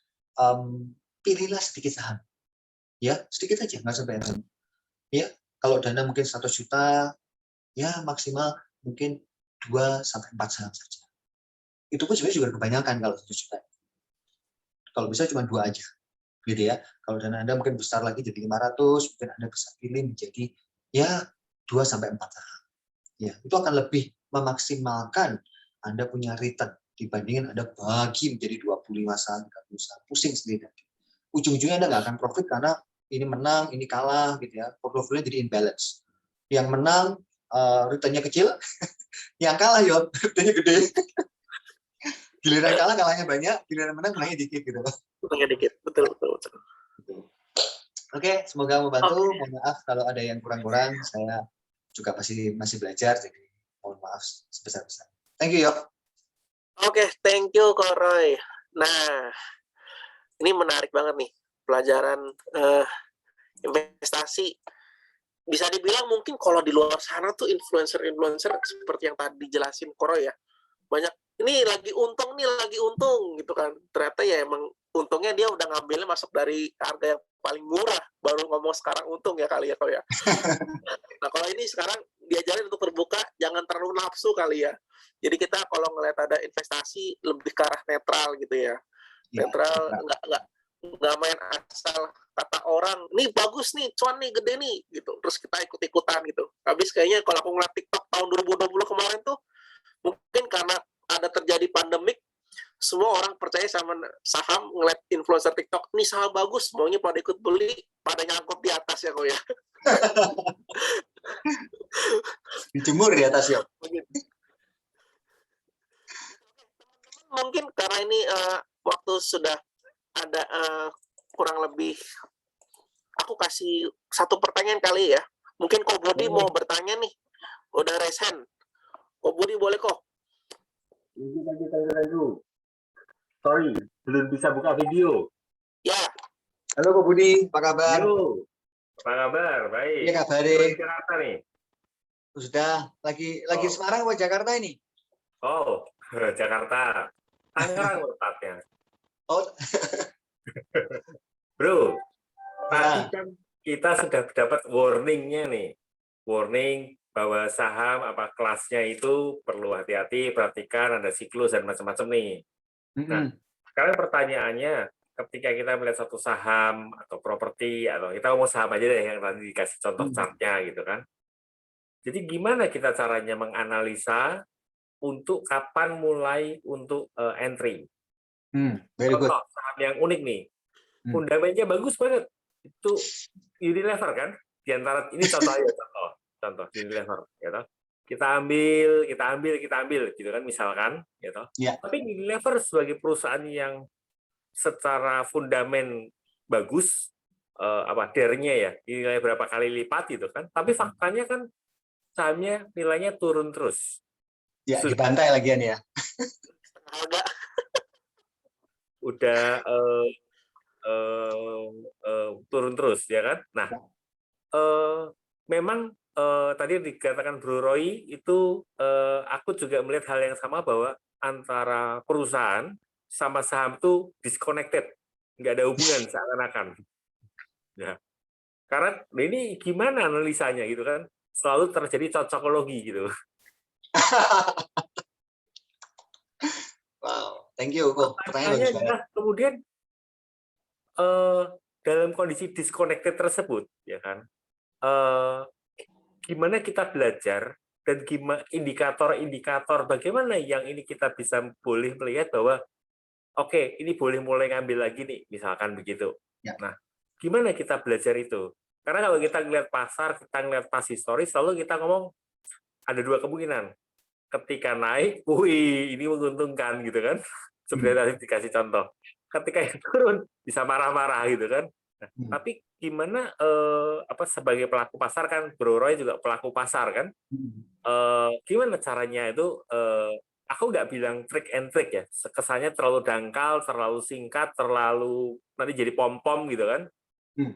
pilihlah sedikit saham. Ya, sedikit aja, nggak sampai yang ya, kalau dana mungkin 100 juta, ya maksimal mungkin 2 sampai 4 saham saja. Itu pun sebenarnya juga kebanyakan kalau 1 juta. Kalau bisa cuma 2 aja. Gitu ya. Kalau dana Anda mungkin besar lagi jadi 500, mungkin Anda bisa pilih menjadi ya 2 sampai 4 saham. Ya, itu akan lebih memaksimalkan Anda punya return dibandingin Anda bagi menjadi 25 saham, 30 saham. Pusing sendiri. Ujung-ujungnya Anda nggak akan profit karena ini menang, ini kalah gitu ya. Portofolio jadi imbalance. Yang menang returnnya kecil, yang kalah ya returnnya gede. Giliran kalah kalahnya banyak, giliran menang menangnya dikit gitu. Menangnya dikit, betul. Oke, semoga membantu. Mohon maaf kalau ada yang kurang-kurang. Saya juga masih belajar, jadi mohon maaf sebesar-besar. Thank you, Yok. Oke, thank you, Ko Roy. Nah, ini menarik banget nih pelajaran investasi. Bisa dibilang mungkin kalau di luar sana tuh influencer seperti yang tadi dijelasin Koro ya, banyak ini lagi untung gitu kan, ternyata ya emang untungnya dia udah ngambilnya masuk dari harga yang paling murah, baru ngomong sekarang untung ya kali ya kau ya. Nah kalau ini sekarang diajarin untuk terbuka, jangan terlalu nafsu kali ya. Jadi kita kalau ngeliat ada investasi lebih ke arah netral gitu ya, netral, nggak main asal kata orang, nih bagus nih, cuan nih gede nih, gitu. Terus kita ikut-ikutan gitu. Habis kayaknya kalau aku ngeliat TikTok tahun 2020 kemarin tuh, mungkin karena ada terjadi pandemik, semua orang percaya sama saham, ngeliat influencer TikTok, nih saham bagus, maunya pada ikut beli, pada nyangkut di atas ya kok ya. Dijemur di atas, Yok. Mungkin karena ini waktu sudah ada kurang lebih, aku kasih satu pertanyaan kali ya. Mungkin Ko Budi mau bertanya nih. Udah raise hand. Ko Budi boleh kok. Tunggu. Sorry, belum bisa buka video. Ya. Halo Ko Budi, apa kabar? Halo. Apa kabar? Baik. Iya kabarin. Jakarta nih. Sudah lagi Semarang atau Jakarta ini? Oh, Jakarta. Tangerang tepatnya. Oh. Bro, tadi kan kita sudah dapat warning-nya nih. Warning bahwa saham apa kelasnya itu perlu hati-hati, perhatikan ada siklus dan macam-macam nih. Nah, sekarang pertanyaannya, ketika kita melihat satu saham atau properti, atau kita ngomong saham aja deh yang tadi dikasih contoh chartnya gitu kan. Jadi gimana kita caranya menganalisa untuk kapan mulai untuk entry? Very good. Contoh saham yang unik nih, fundamennya bagus banget. Itu Unilever kan? Di antara ini contoh aja, contoh Unilever, gitu. Kita ambil, gitu kan misalkan, gitu. Yeah. Tapi Unilever sebagai perusahaan yang secara fundamen bagus, DER-nya ya, nilai berapa kali lipat gitu kan. Tapi faktanya kan sahamnya nilainya turun terus. Ya, dibantai lagian ya. Udah turun terus ya kan. Nah, memang tadi dikatakan Bro Roy itu aku juga melihat hal yang sama bahwa antara perusahaan sama saham itu disconnected, nggak ada hubungan seakan-akan. Ya. Karena ini gimana analisanya gitu kan, selalu terjadi cocokologi gitu. Wow, thank you kok. Pertanyaannya adalah kemudian dalam kondisi disconnected tersebut, ya kan, gimana kita belajar dan gimana indikator-indikator bagaimana yang ini kita bisa boleh melihat bahwa oke, ini boleh mulai ngambil lagi nih, misalkan begitu. Ya. Nah, gimana kita belajar itu? Karena kalau kita ngelihat pasar, kita ngelihat pas historis, selalu kita ngomong ada dua kemungkinan. Ketika naik, wih, ini menguntungkan gitu kan. Sebenarnya tadi dikasih contoh. Ketika yang turun, bisa marah-marah gitu kan. Tapi gimana sebagai pelaku pasar kan, Bro Roy juga pelaku pasar kan? Gimana caranya itu? Aku nggak bilang trick and trick ya, kesannya terlalu dangkal, terlalu singkat, terlalu nanti jadi pom-pom gitu kan.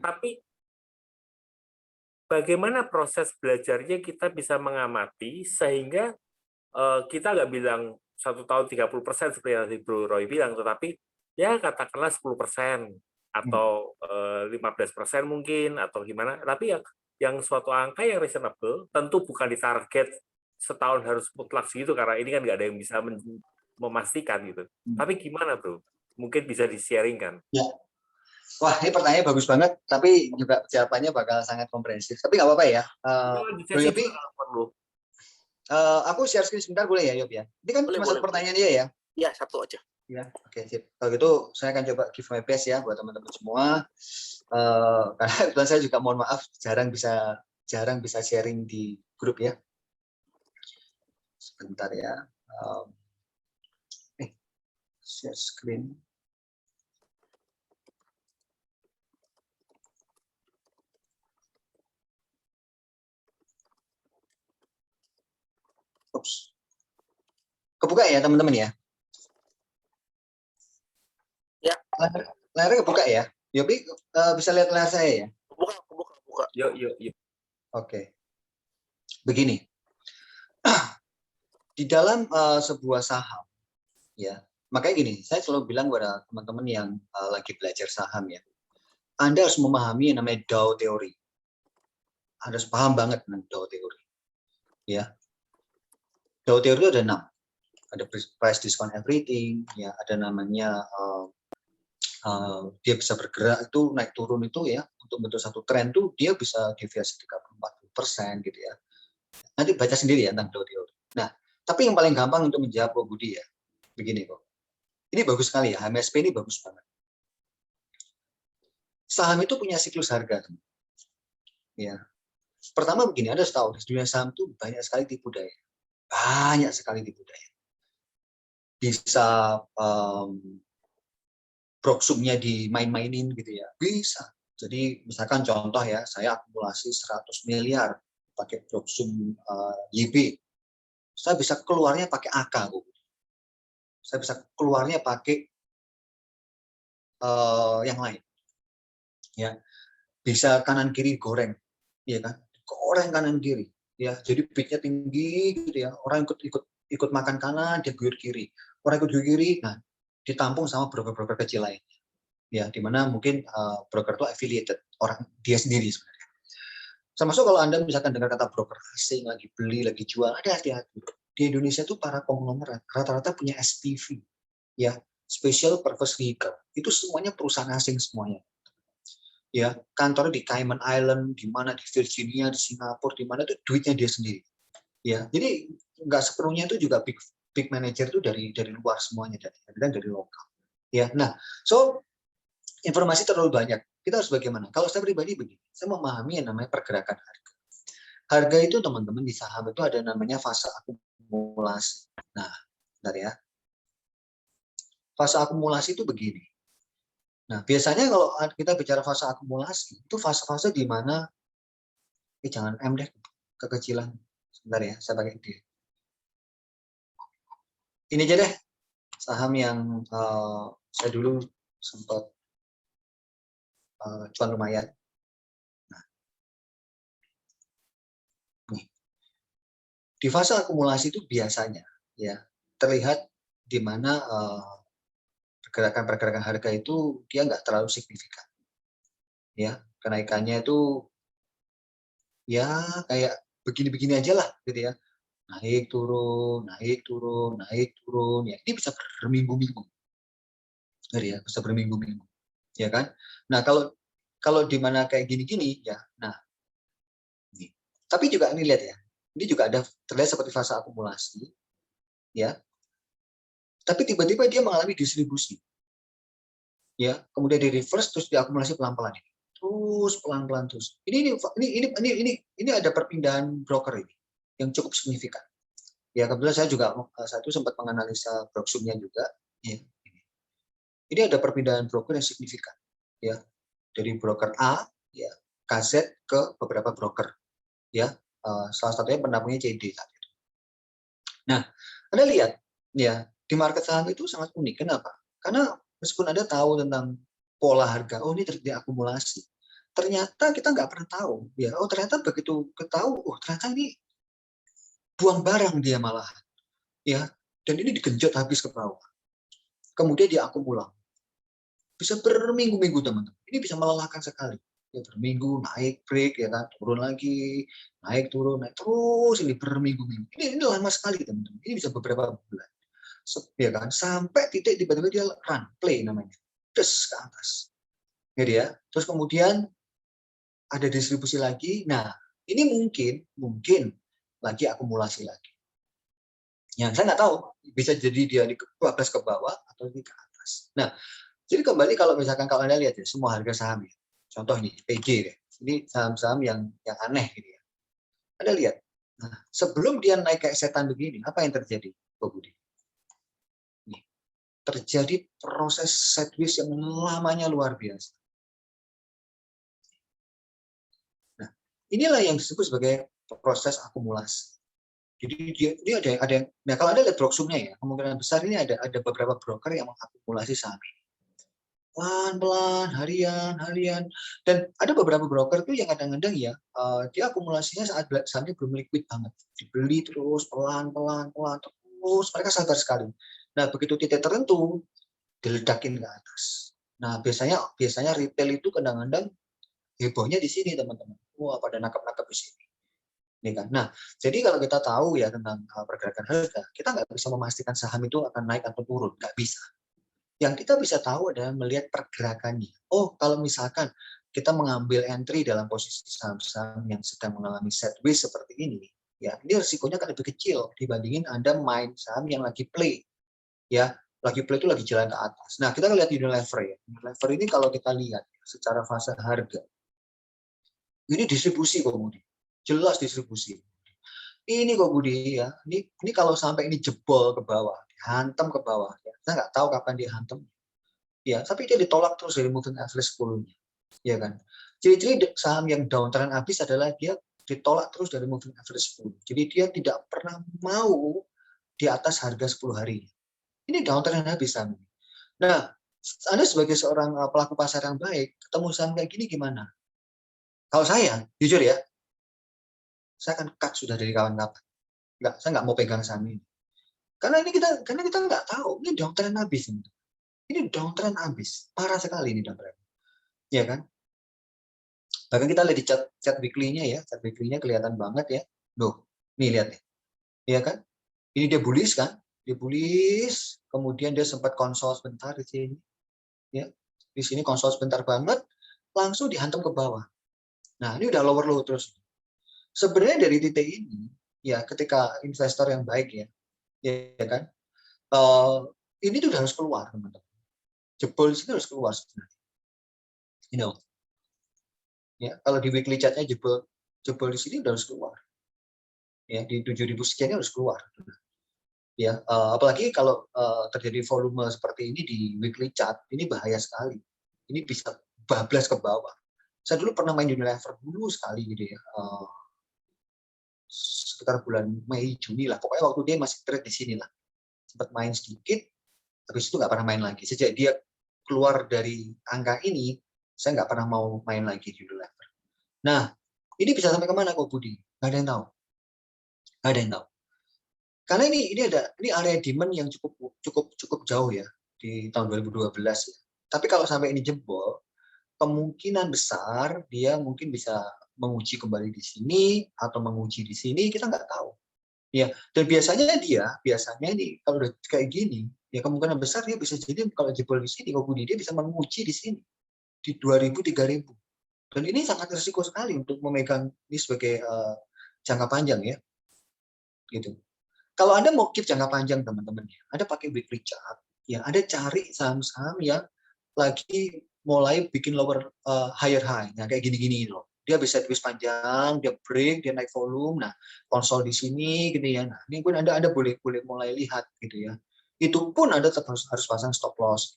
Tapi bagaimana proses belajarnya kita bisa mengamati sehingga kita nggak bilang 1 tahun 30% seperti yang tadi Bro Roy bilang, tetapi ya katakanlah 10% atau 15% mungkin atau gimana. Tapi yang suatu angka yang reasonable, tentu bukan ditarget setahun harus mutlak segitu karena ini kan nggak ada yang bisa memastikan gitu. Tapi gimana Bro? Mungkin bisa di-sharing-kan. Ya. Wah, ini pertanyaannya bagus banget, tapi juga jawabannya bakal sangat komprehensif. Tapi nggak apa-apa ya. Bro Yopi, aku share screen sebentar boleh ya, Yop ya? Ini kan cuma satu pertanyaan dia ya? Iya, satu aja. Ya, oke, sip. Kalau gitu saya akan coba give my best ya buat teman-teman semua. Karena kebetulan saya juga mohon maaf jarang bisa sharing di grup ya. Sebentar ya. Share screen. Ups. Kebuka ya teman-teman ya? Ya. Layarnya kebuka ya? Yopi bisa lihat layar saya ya? Kebuka. Yuk. Oke. Begini. Di dalam sebuah saham, ya, makanya gini, saya selalu bilang kepada teman-teman yang lagi belajar saham ya, Anda harus memahami yang namanya Dow teori. Anda harus paham banget dengan Dow teori. Ya, Dow teori itu ada 6. Ada price discount everything, ya, ada namanya dia bisa bergerak itu naik turun itu ya untuk bentuk satu tren tuh dia bisa deviasi 30-40% gitu ya. Nanti baca sendiri ya tentang Dow teori. Nah, tapi yang paling gampang untuk menjawab Pak Budi ya, begini kok. Ini bagus sekali ya, HMSP ini bagus banget. Saham itu punya siklus harga. Ya. Pertama begini, Anda tahu di dunia saham itu banyak sekali tipu daya. Banyak sekali tipu daya. Bisa proksumnya dimain-mainin gitu ya. Bisa. Jadi misalkan contoh ya, saya akumulasi 100 miliar pakai proksum YB. Saya bisa keluarnya pakai AK. Saya bisa keluarnya pakai yang lain. Ya. Bisa kanan kiri goreng. Iya kan? Goreng kanan kiri. Ya, jadi bidnya tinggi gitu ya. Orang ikut makan kanan, dia guyur kiri. Orang ikut guyur kiri, nah ditampung sama broker-broker kecil lain. Ya, di mana mungkin broker itu affiliated orang dia sendiri sebenarnya. Termasuk kalau Anda misalkan dengar kata broker asing lagi beli, lagi jual, ada hati-hati. Di Indonesia itu para konglomerat rata-rata punya SPV, ya, Special Purpose Vehicle. Itu semuanya perusahaan asing semuanya. Ya, kantornya di Cayman Island, di mana di Virginia, di Singapura, di mana itu duitnya dia sendiri. Ya, jadi nggak sepenuhnya itu juga big manager itu dari luar semuanya, dari lokal. Ya, nah, so informasi terlalu banyak. Kita harus bagaimana? Kalau saya pribadi begini, saya memahami yang namanya pergerakan harga. Harga itu teman-teman di saham itu ada namanya fase akumulasi. Nah, bentar ya. Fase akumulasi itu begini. Nah, biasanya kalau kita bicara fase akumulasi, itu fase-fase di mana, jangan M deh, kekecilan. Sebentar ya, saya pakai D. Ini aja deh, saham yang saya dulu sempat cuan lumayan. Nah, nih. Di fase akumulasi itu biasanya ya terlihat di mana pergerakan harga itu dia nggak terlalu signifikan. Ya, kenaikannya itu ya kayak begini-begini aja lah gitu ya. Naik turun, naik turun, naik turun. Ya, ini bisa berminggu-minggu. Ya, bisa berminggu-minggu. Ya kan? Nah, kalau di mana kayak gini-gini ya. Nah, ini. Tapi juga ini lihat ya. Ini juga ada terlihat seperti fase akumulasi. Ya. Tapi tiba-tiba dia mengalami distribusi. Ya, kemudian di reverse terus diakumulasi pelan-pelan ini. Terus pelan-pelan terus. Ini ada perpindahan broker ini yang cukup signifikan. Ya, kebetulan saya juga satu sempat menganalisa broksumnya juga. Ya. Ini ada perpindahan broker yang signifikan. Ya. dari broker A, ya, KZ ke beberapa broker, ya. Salah satunya penabungnya CD saat itu. Nah, Anda lihat, ya, di market saham itu sangat unik. Kenapa? Karena meskipun Anda tahu tentang pola harga, oh ini terjadi akumulasi, ternyata kita nggak pernah tahu, ya. Oh ternyata begitu ketahui, oh ternyata ini buang barang dia malah, ya. Dan ini digenjot habis ke bawah. Kemudian dia akumulasi. Bisa berminggu-minggu teman-teman. Ini bisa melelahkan sekali. Ya, berminggu naik break ya kan, turun lagi, naik turun, naik terus ini berminggu-minggu. Ini lama sekali teman-teman. Ini bisa beberapa bulan. Ya kan, sampai titik tiba-tiba dia run play namanya. Terus ke atas. Gitu ya. Terus kemudian ada distribusi lagi. Nah, ini mungkin lagi akumulasi lagi. Yang saya nggak tahu, bisa jadi dia di bablas ke bawah atau di ke atas. Nah, jadi kembali kalau misalkan kalau Anda lihat ya, semua harga saham ya. Contoh nih, PG ya. Ini saham-saham yang aneh gitu ya. Anda lihat. Nah, sebelum dia naik kayak setan begini, apa yang terjadi, Pak Budi? Nih, terjadi proses sideways yang lamanya luar biasa. Nah, inilah yang disebut sebagai proses akumulasi. Jadi dia ada yang, nah kalau Anda lihat broksumnya ya, kemungkinan besar ini ada beberapa broker yang mengakumulasi saham ini. Pelan-pelan, harian, dan ada beberapa broker tuh yang kadang-kadang ya, dia akumulasinya saat sahamnya belum liquid banget, dibeli terus pelan-pelan terus, mereka sabar sekali. Nah begitu titik tertentu diledakin ke atas. Nah biasanya retail itu kadang-kadang hebohnya di sini teman-teman. Wah pada nangkep di sini. Nih kan. Nah jadi kalau kita tahu ya tentang pergerakan harga, kita nggak bisa memastikan saham itu akan naik atau turun, nggak bisa. Yang kita bisa tahu adalah melihat pergerakannya. Oh, kalau misalkan kita mengambil entry dalam posisi saham-saham yang sedang mengalami sideways seperti ini, ya ini risikonya akan lebih kecil dibandingin Anda main saham yang lagi play, ya lagi play itu lagi jalan ke atas. Nah, kita lihat Unilever ya. Unilever ini kalau kita lihat secara fase harga, ini distribusi kok Budi, jelas distribusi. Ini kok Budi ya, ini kalau sampai ini jebol ke bawah, hantam ke bawah, ya. Kita nggak tahu kapan dia hantam. Ya, tapi dia ditolak terus dari moving average 10-nya. Ya kan? Ciri-ciri saham yang downtrend habis adalah dia ditolak terus dari moving average 10. Jadi dia tidak pernah mau di atas harga 10 hari. Ini downtrend habis saham. Nah, Anda sebagai seorang pelaku pasar yang baik, ketemu saham kayak gini gimana? Kalau saya, jujur ya, saya akan cut sudah dari kawan-kawan. Saya nggak mau pegang saham ini. Karena kita nggak tahu, ini downtrend habis. Ini downtrend habis, parah sekali ini downtrend. Ya kan? Bahkan kita lihat di chat weekly-nya ya, chat weekly-nya kelihatan banget ya. Loh, nih lihat nih. Iya kan? Ini dia bullish kan? Dia bullish, kemudian dia sempat konsol sebentar di sini. Ya. Di sini konsol sebentar banget, langsung dihantam ke bawah. Nah, ini udah lower low terus. Sebenarnya dari titik ini, ya ketika investor yang baik ya kan, ini tuh udah harus keluar teman-teman. Jebol di sini harus keluar sebenarnya. You know. Ya, kalau di weekly chart-nya jebol di sini udah harus keluar. Ya, di 7.000 sekian harus keluar. Ya, apalagi kalau terjadi volume seperti ini di weekly chart, ini bahaya sekali. Ini bisa bablas ke bawah. Saya dulu pernah main Unilever dulu sekali gitu ya. Sekitar bulan Mei Juni lah. Pokoknya waktu dia masih trade di sini lah. Sempat main sedikit, habis itu nggak pernah main lagi. Sejak dia keluar dari angka ini, saya nggak pernah mau main lagi di Unilever. Nah, ini bisa sampai kemana kok Budi? Nggak ada yang tahu. Nggak ada yang tahu. Karena ini area demand yang cukup jauh ya di tahun 2012 ya. Tapi kalau sampai ini jebol, kemungkinan besar dia mungkin bisa menguji kembali di sini atau menguji di sini, kita nggak tahu. Ya, dan biasanya ini kalau udah kayak gini, ya kemungkinan besar dia bisa jadi kalau jebol di sini, Budi dia bisa menguji di sini di 2000 3000. Dan ini sangat risiko sekali untuk memegang ini sebagai jangka panjang ya. Gitu. Kalau Anda mau keep jangka panjang teman-teman, Anda pakai weekly chart, ya Anda cari saham-saham yang lagi mulai bikin lower higher high, nah kayak gini-gini loh. Dia bisa twist panjang, dia break, dia naik volume, nah konsol di sini gitu ya. Nah, ini pun Anda boleh mulai lihat gitu ya. Itu pun Anda tetap harus pasang stop loss.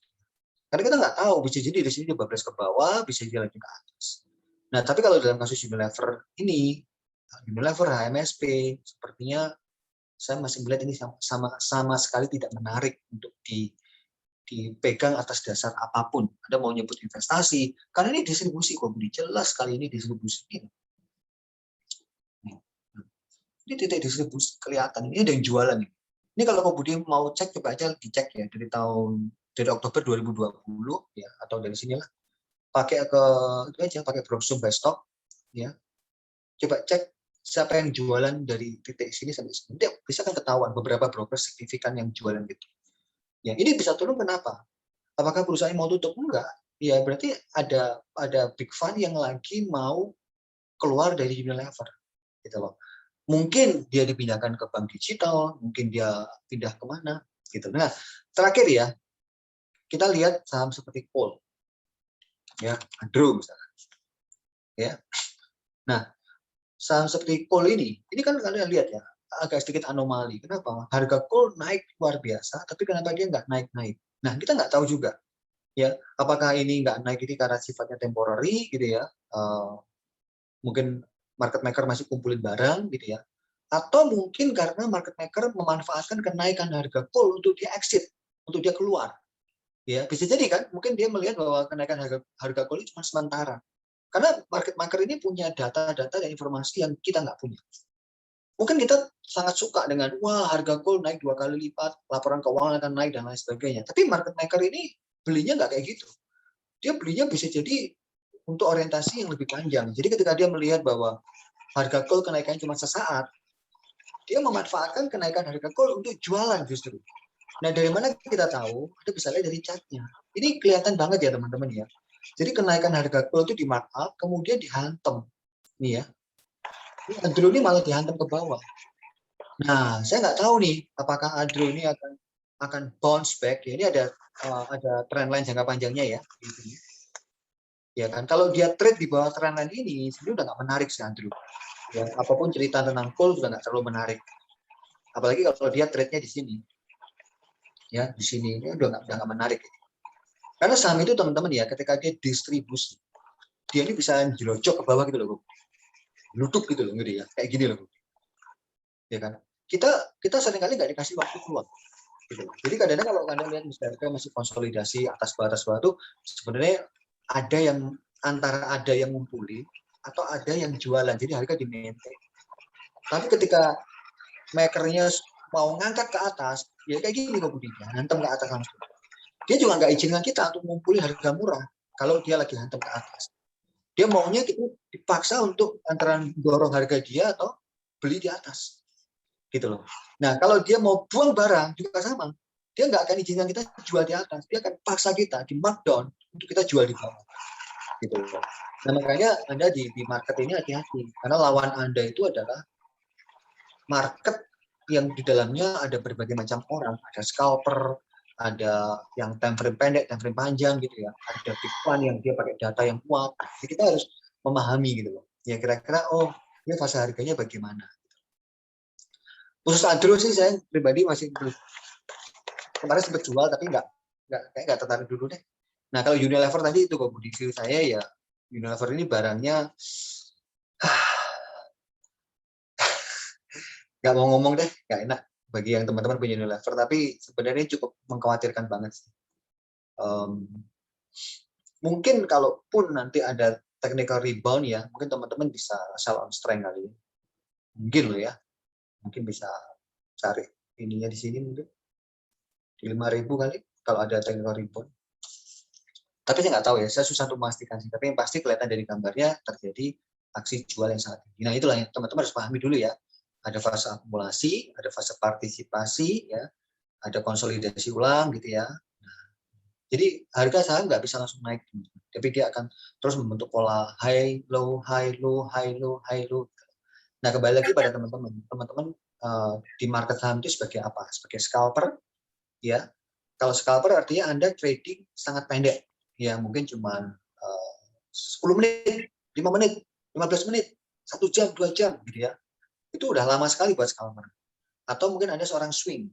Karena kita nggak tahu, bisa jadi di sini dia bablas ke bawah, bisa jadi lagi ke atas. Nah, tapi kalau dalam kasus Unilever ini, Unilever, HMSP, sepertinya saya masih melihat ini sama sekali tidak menarik untuk dipegang atas dasar apapun. Anda mau nyebut investasi, karena ini distribusi kok, jelas sekali ini distribusi. Ini titik distribusi kelihatan, ini ada yang jualan. Ini kalau kemudian mau cek, coba aja dicek ya dari Oktober 2020 ya, atau dari sinilah pakai itu aja, pakai browser by stock ya. Coba cek siapa yang jualan dari titik sini sampai sini. Dia bisa kan ketahuan beberapa broker signifikan yang jualan gitu. Ya, ini bisa turun kenapa? Apakah perusahaan mau tutup? Enggak. Ya berarti ada big fund yang lagi mau keluar dari Unilever gitu loh. Mungkin dia dipindahkan ke bank digital, mungkin dia pindah kemana gitu. Nah, terakhir ya, kita lihat saham seperti Kohl, ya, Adro misalnya, ya. Nah, saham seperti Kohl ini kan kalian lihat ya, agak sedikit anomali. Kenapa? Harga Kohl naik luar biasa, tapi kenapa dia nggak naik-naik? Nah, kita nggak tahu juga, ya. Apakah ini nggak naik ini karena sifatnya temporary, gitu ya? Mungkin market maker masih kumpulin barang, gitu ya? Atau mungkin karena market maker memanfaatkan kenaikan harga Kohl untuk dia exit, untuk dia keluar. Ya, bisa jadi kan, mungkin dia melihat bahwa kenaikan harga Kohl cuma sementara. Karena market maker ini punya data-data dan informasi yang kita nggak punya. Mungkin kita sangat suka dengan, wah harga Kohl naik 2 kali lipat, laporan keuangan akan naik, dan lain sebagainya. Tapi market maker ini belinya nggak kayak gitu. Dia belinya bisa jadi untuk orientasi yang lebih panjang. Jadi ketika dia melihat bahwa harga Kohl kenaikannya cuma sesaat, dia memanfaatkan kenaikan harga Kohl untuk jualan justru. Nah, dari mana kita tahu? Kita bisa lihat dari chartnya. Ini kelihatan banget ya teman-teman ya. Jadi kenaikan harga Kohl itu di markup, kemudian dihantam. Nih ya. Ini Adro ini malah dihantam ke bawah. Nah, saya nggak tahu nih, apakah Adro ini akan bounce back. Ya, ini ada trendline jangka panjangnya ya. Ya kan, kalau dia trade di bawah trendline ini, sebenarnya udah nggak menarik sih Adro. Ya, apapun cerita tentang Kohl juga nggak terlalu menarik. Apalagi kalau dia trade-nya di sini. Ya, di sini ini udah nggak menarik. Karena saham itu teman-teman ya, ketika dia distribusi, dia ini bisa jelojok ke bawah gitu loh, lutut gitu loh, gitu ya, kayak gini loh, ya kan? Kita seringkali nggak dikasih waktu keluar, gitu. Jadi kadang-kadang kalau kalian lihat misalnya masih konsolidasi atas bawah tuh, sebenarnya antara ada yang ngumpulin atau ada yang jualan, jadi harga di maintain. Tapi ketika makernya mau ngangkat ke atas, ya kayak gini kemudian, hantam ke atas langsung. Dia juga nggak izinkan kita untuk ngumpulin harga murah kalau dia lagi hantam ke atas. Dia maunya kita dipaksa untuk antara dorong harga dia atau beli di atas, gitu loh. Nah, kalau dia mau buang barang juga sama, dia nggak akan izinkan kita jual di atas, dia akan paksa kita di markdown untuk kita jual di bawah, gitu loh. Nah, makanya Anda di market ini hati-hati, karena lawan Anda itu adalah market yang di dalamnya ada berbagai macam orang, ada scalper, ada yang time frame pendek, time frame panjang gitu ya, ada big fund yang dia pakai data yang kuat. Jadi kita harus memahami gitu loh. Ya kira-kira ini fase harganya bagaimana. Khusus Adro sih saya pribadi masih belum, kemarin sempat jual tapi nggak tertarik dulu deh. Nah kalau Unilever tadi itu kok di view saya ya, Unilever ini barangnya nggak mau ngomong deh, nggak enak bagi yang teman-teman punya Unilever, tapi sebenarnya cukup mengkhawatirkan banget sih. Mungkin kalaupun nanti ada technical rebound ya, mungkin teman-teman bisa sell on strength kali ini. Mungkin loh ya, mungkin bisa cari ininya di sini mungkin di 5.000 kali kalau ada technical rebound. Tapi saya nggak tahu ya, saya susah untuk memastikan sih. Tapi yang pasti kelihatan dari gambarnya terjadi aksi jual yang sangat tinggi. Nah itulah yang teman-teman harus pahami dulu ya. Ada fase akumulasi, ada fase partisipasi, ya, ada konsolidasi ulang gitu ya. Jadi harga saham nggak bisa langsung naik, tapi dia akan terus membentuk pola high, low, high, low, high, low, high, low. Nah kembali lagi pada teman-teman di market saham itu sebagai apa? Sebagai scalper, ya. Kalau scalper artinya Anda trading sangat pendek, ya mungkin cuma 10 menit, 5 menit, 15 menit, 1 jam, 2 jam, gitu ya. Itu udah lama sekali buat scalper. Atau mungkin Anda seorang swing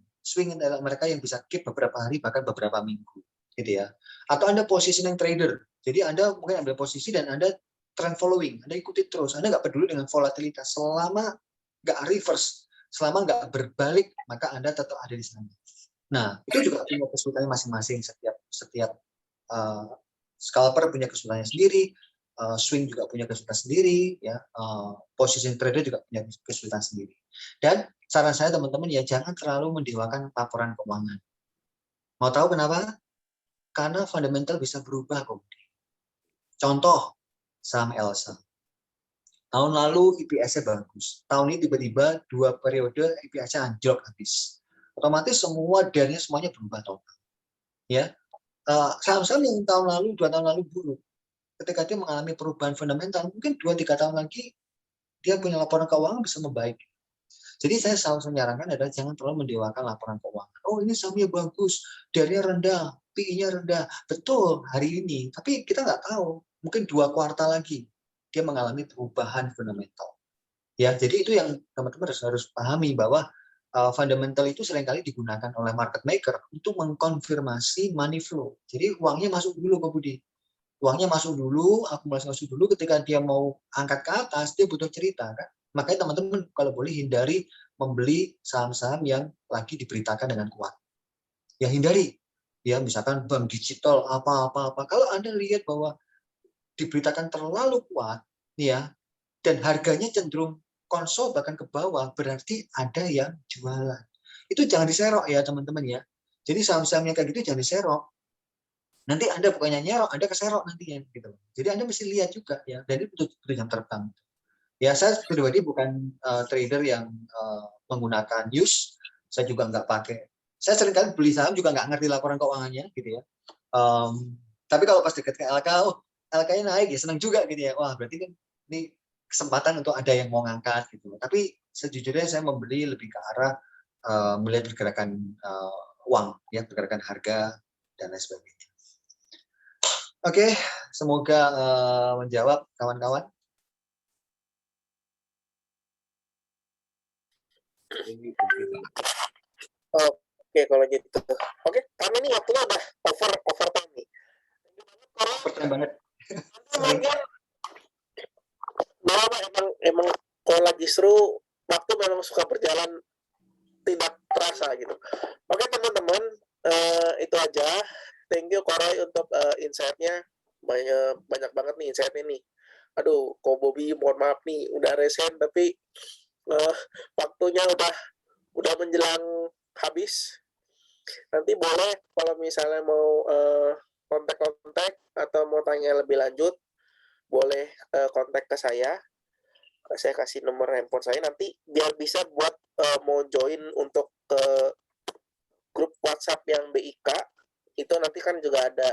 adalah mereka yang bisa keep beberapa hari bahkan beberapa minggu. gitu ya. Atau Anda positioning trader, jadi Anda mungkin ambil posisi dan Anda trend following, Anda ikuti terus, Anda nggak peduli dengan volatilitas, selama nggak reverse, selama nggak berbalik, maka Anda tetap ada di sana. Nah, itu juga punya kesulitannya masing-masing. Setiap scalper punya kesulitannya sendiri, swing juga punya kesulitan sendiri, ya, position trader juga punya kesulitan sendiri. Dan saran saya teman-teman ya, jangan terlalu mendewakan laporan keuangan. Mau tahu kenapa? Karena fundamental bisa berubah kok. Contoh, saham Elsa. Tahun lalu EPS-nya bagus. Tahun ini tiba-tiba 2 periode EPS-nya anjlok habis. Otomatis semua DAR-nya semuanya berubah total. Ya, saham-saham yang tahun lalu, 2 tahun lalu buruk, ketika dia mengalami perubahan fundamental, mungkin 2-3 tahun lagi dia punya laporan keuangan bisa membaik. Jadi saya selalu menyarankan adalah jangan terlalu mendewakan laporan keuangan. Oh, ini sahamnya bagus, DAR-nya rendah, PI-nya rendah. Betul hari ini, tapi kita nggak tahu. Mungkin 2 kuartal lagi dia mengalami perubahan fundamental. Ya, jadi itu yang teman-teman harus pahami, bahwa fundamental itu seringkali digunakan oleh market maker untuk mengkonfirmasi money flow. Jadi uangnya masuk dulu ke Budi. Uangnya masuk dulu, akumulasi masuk dulu, ketika dia mau angkat ke atas, dia butuh cerita, kan? Makanya teman-teman kalau boleh hindari membeli saham-saham yang lagi diberitakan dengan kuat. Ya hindari. Ya misalkan bank digital apa-apa. Kalau Anda lihat bahwa diberitakan terlalu kuat, ya, dan harganya cenderung konsol bahkan ke bawah, berarti ada yang jualan. Itu jangan diserok ya teman-teman ya. Jadi saham-sahamnya kayak gitu jangan diserok. Nanti Anda bukannya nyerok, Anda keserok nantinya gitu. Jadi Anda mesti lihat juga ya, dan itu betul jam terbang. Ya saya pribadi bukan trader yang menggunakan news, saya juga nggak pakai. Saya seringkali beli saham juga nggak ngerti laporan keuangannya gitu ya. Tapi kalau pas dekat ke LK, oh LK-nya naik ya senang juga gitu ya. Wah berarti kan ini kesempatan untuk ada yang mau ngangkat gitu. Tapi sejujurnya saya membeli lebih ke arah melihat pergerakan uang, ya pergerakan harga dan lain sebagainya. Oke, semoga menjawab kawan-kawan. Oke, kalau gitu. Oke, karena ini waktunya udah over time nih. Pertanyaan banget. emang kalau lagi seru, waktu memang suka berjalan tidak terasa gitu. Oke teman-teman, itu aja. Thank you Koroy untuk insight-nya. Banyak banget nih insight-nya nih. Aduh, Ko Bobby mohon maaf nih, udah resen tapi waktunya udah menjelang habis. Nanti boleh kalau misalnya mau kontak-kontak atau mau tanya lebih lanjut, boleh kontak ke saya kasih nomor handphone saya nanti biar bisa buat mau join untuk ke grup WhatsApp yang BIK itu nanti kan juga ada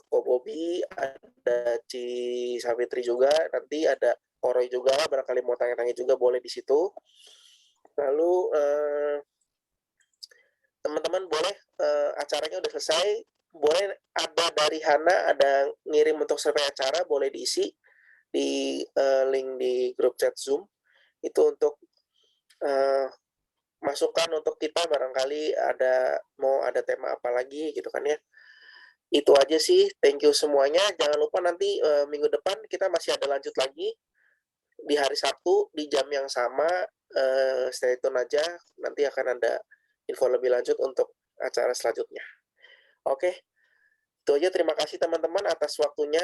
Ko Bobby, ada Ci Savitri juga, nanti ada Koroy juga, barangkali mau tanya-tanya juga boleh di situ. Lalu teman-teman boleh acaranya udah selesai, boleh ada dari Hana ada ngirim untuk survei acara, boleh diisi di link di grup chat Zoom itu untuk masukan untuk kita barangkali mau ada tema apa lagi gitu kan ya. Itu aja sih, thank you semuanya. Jangan lupa nanti minggu depan kita masih ada lanjut lagi di hari Sabtu di jam yang sama. Stay tune aja, nanti akan ada info lebih lanjut untuk acara selanjutnya. Oke, itu aja. Terima kasih teman-teman atas waktunya.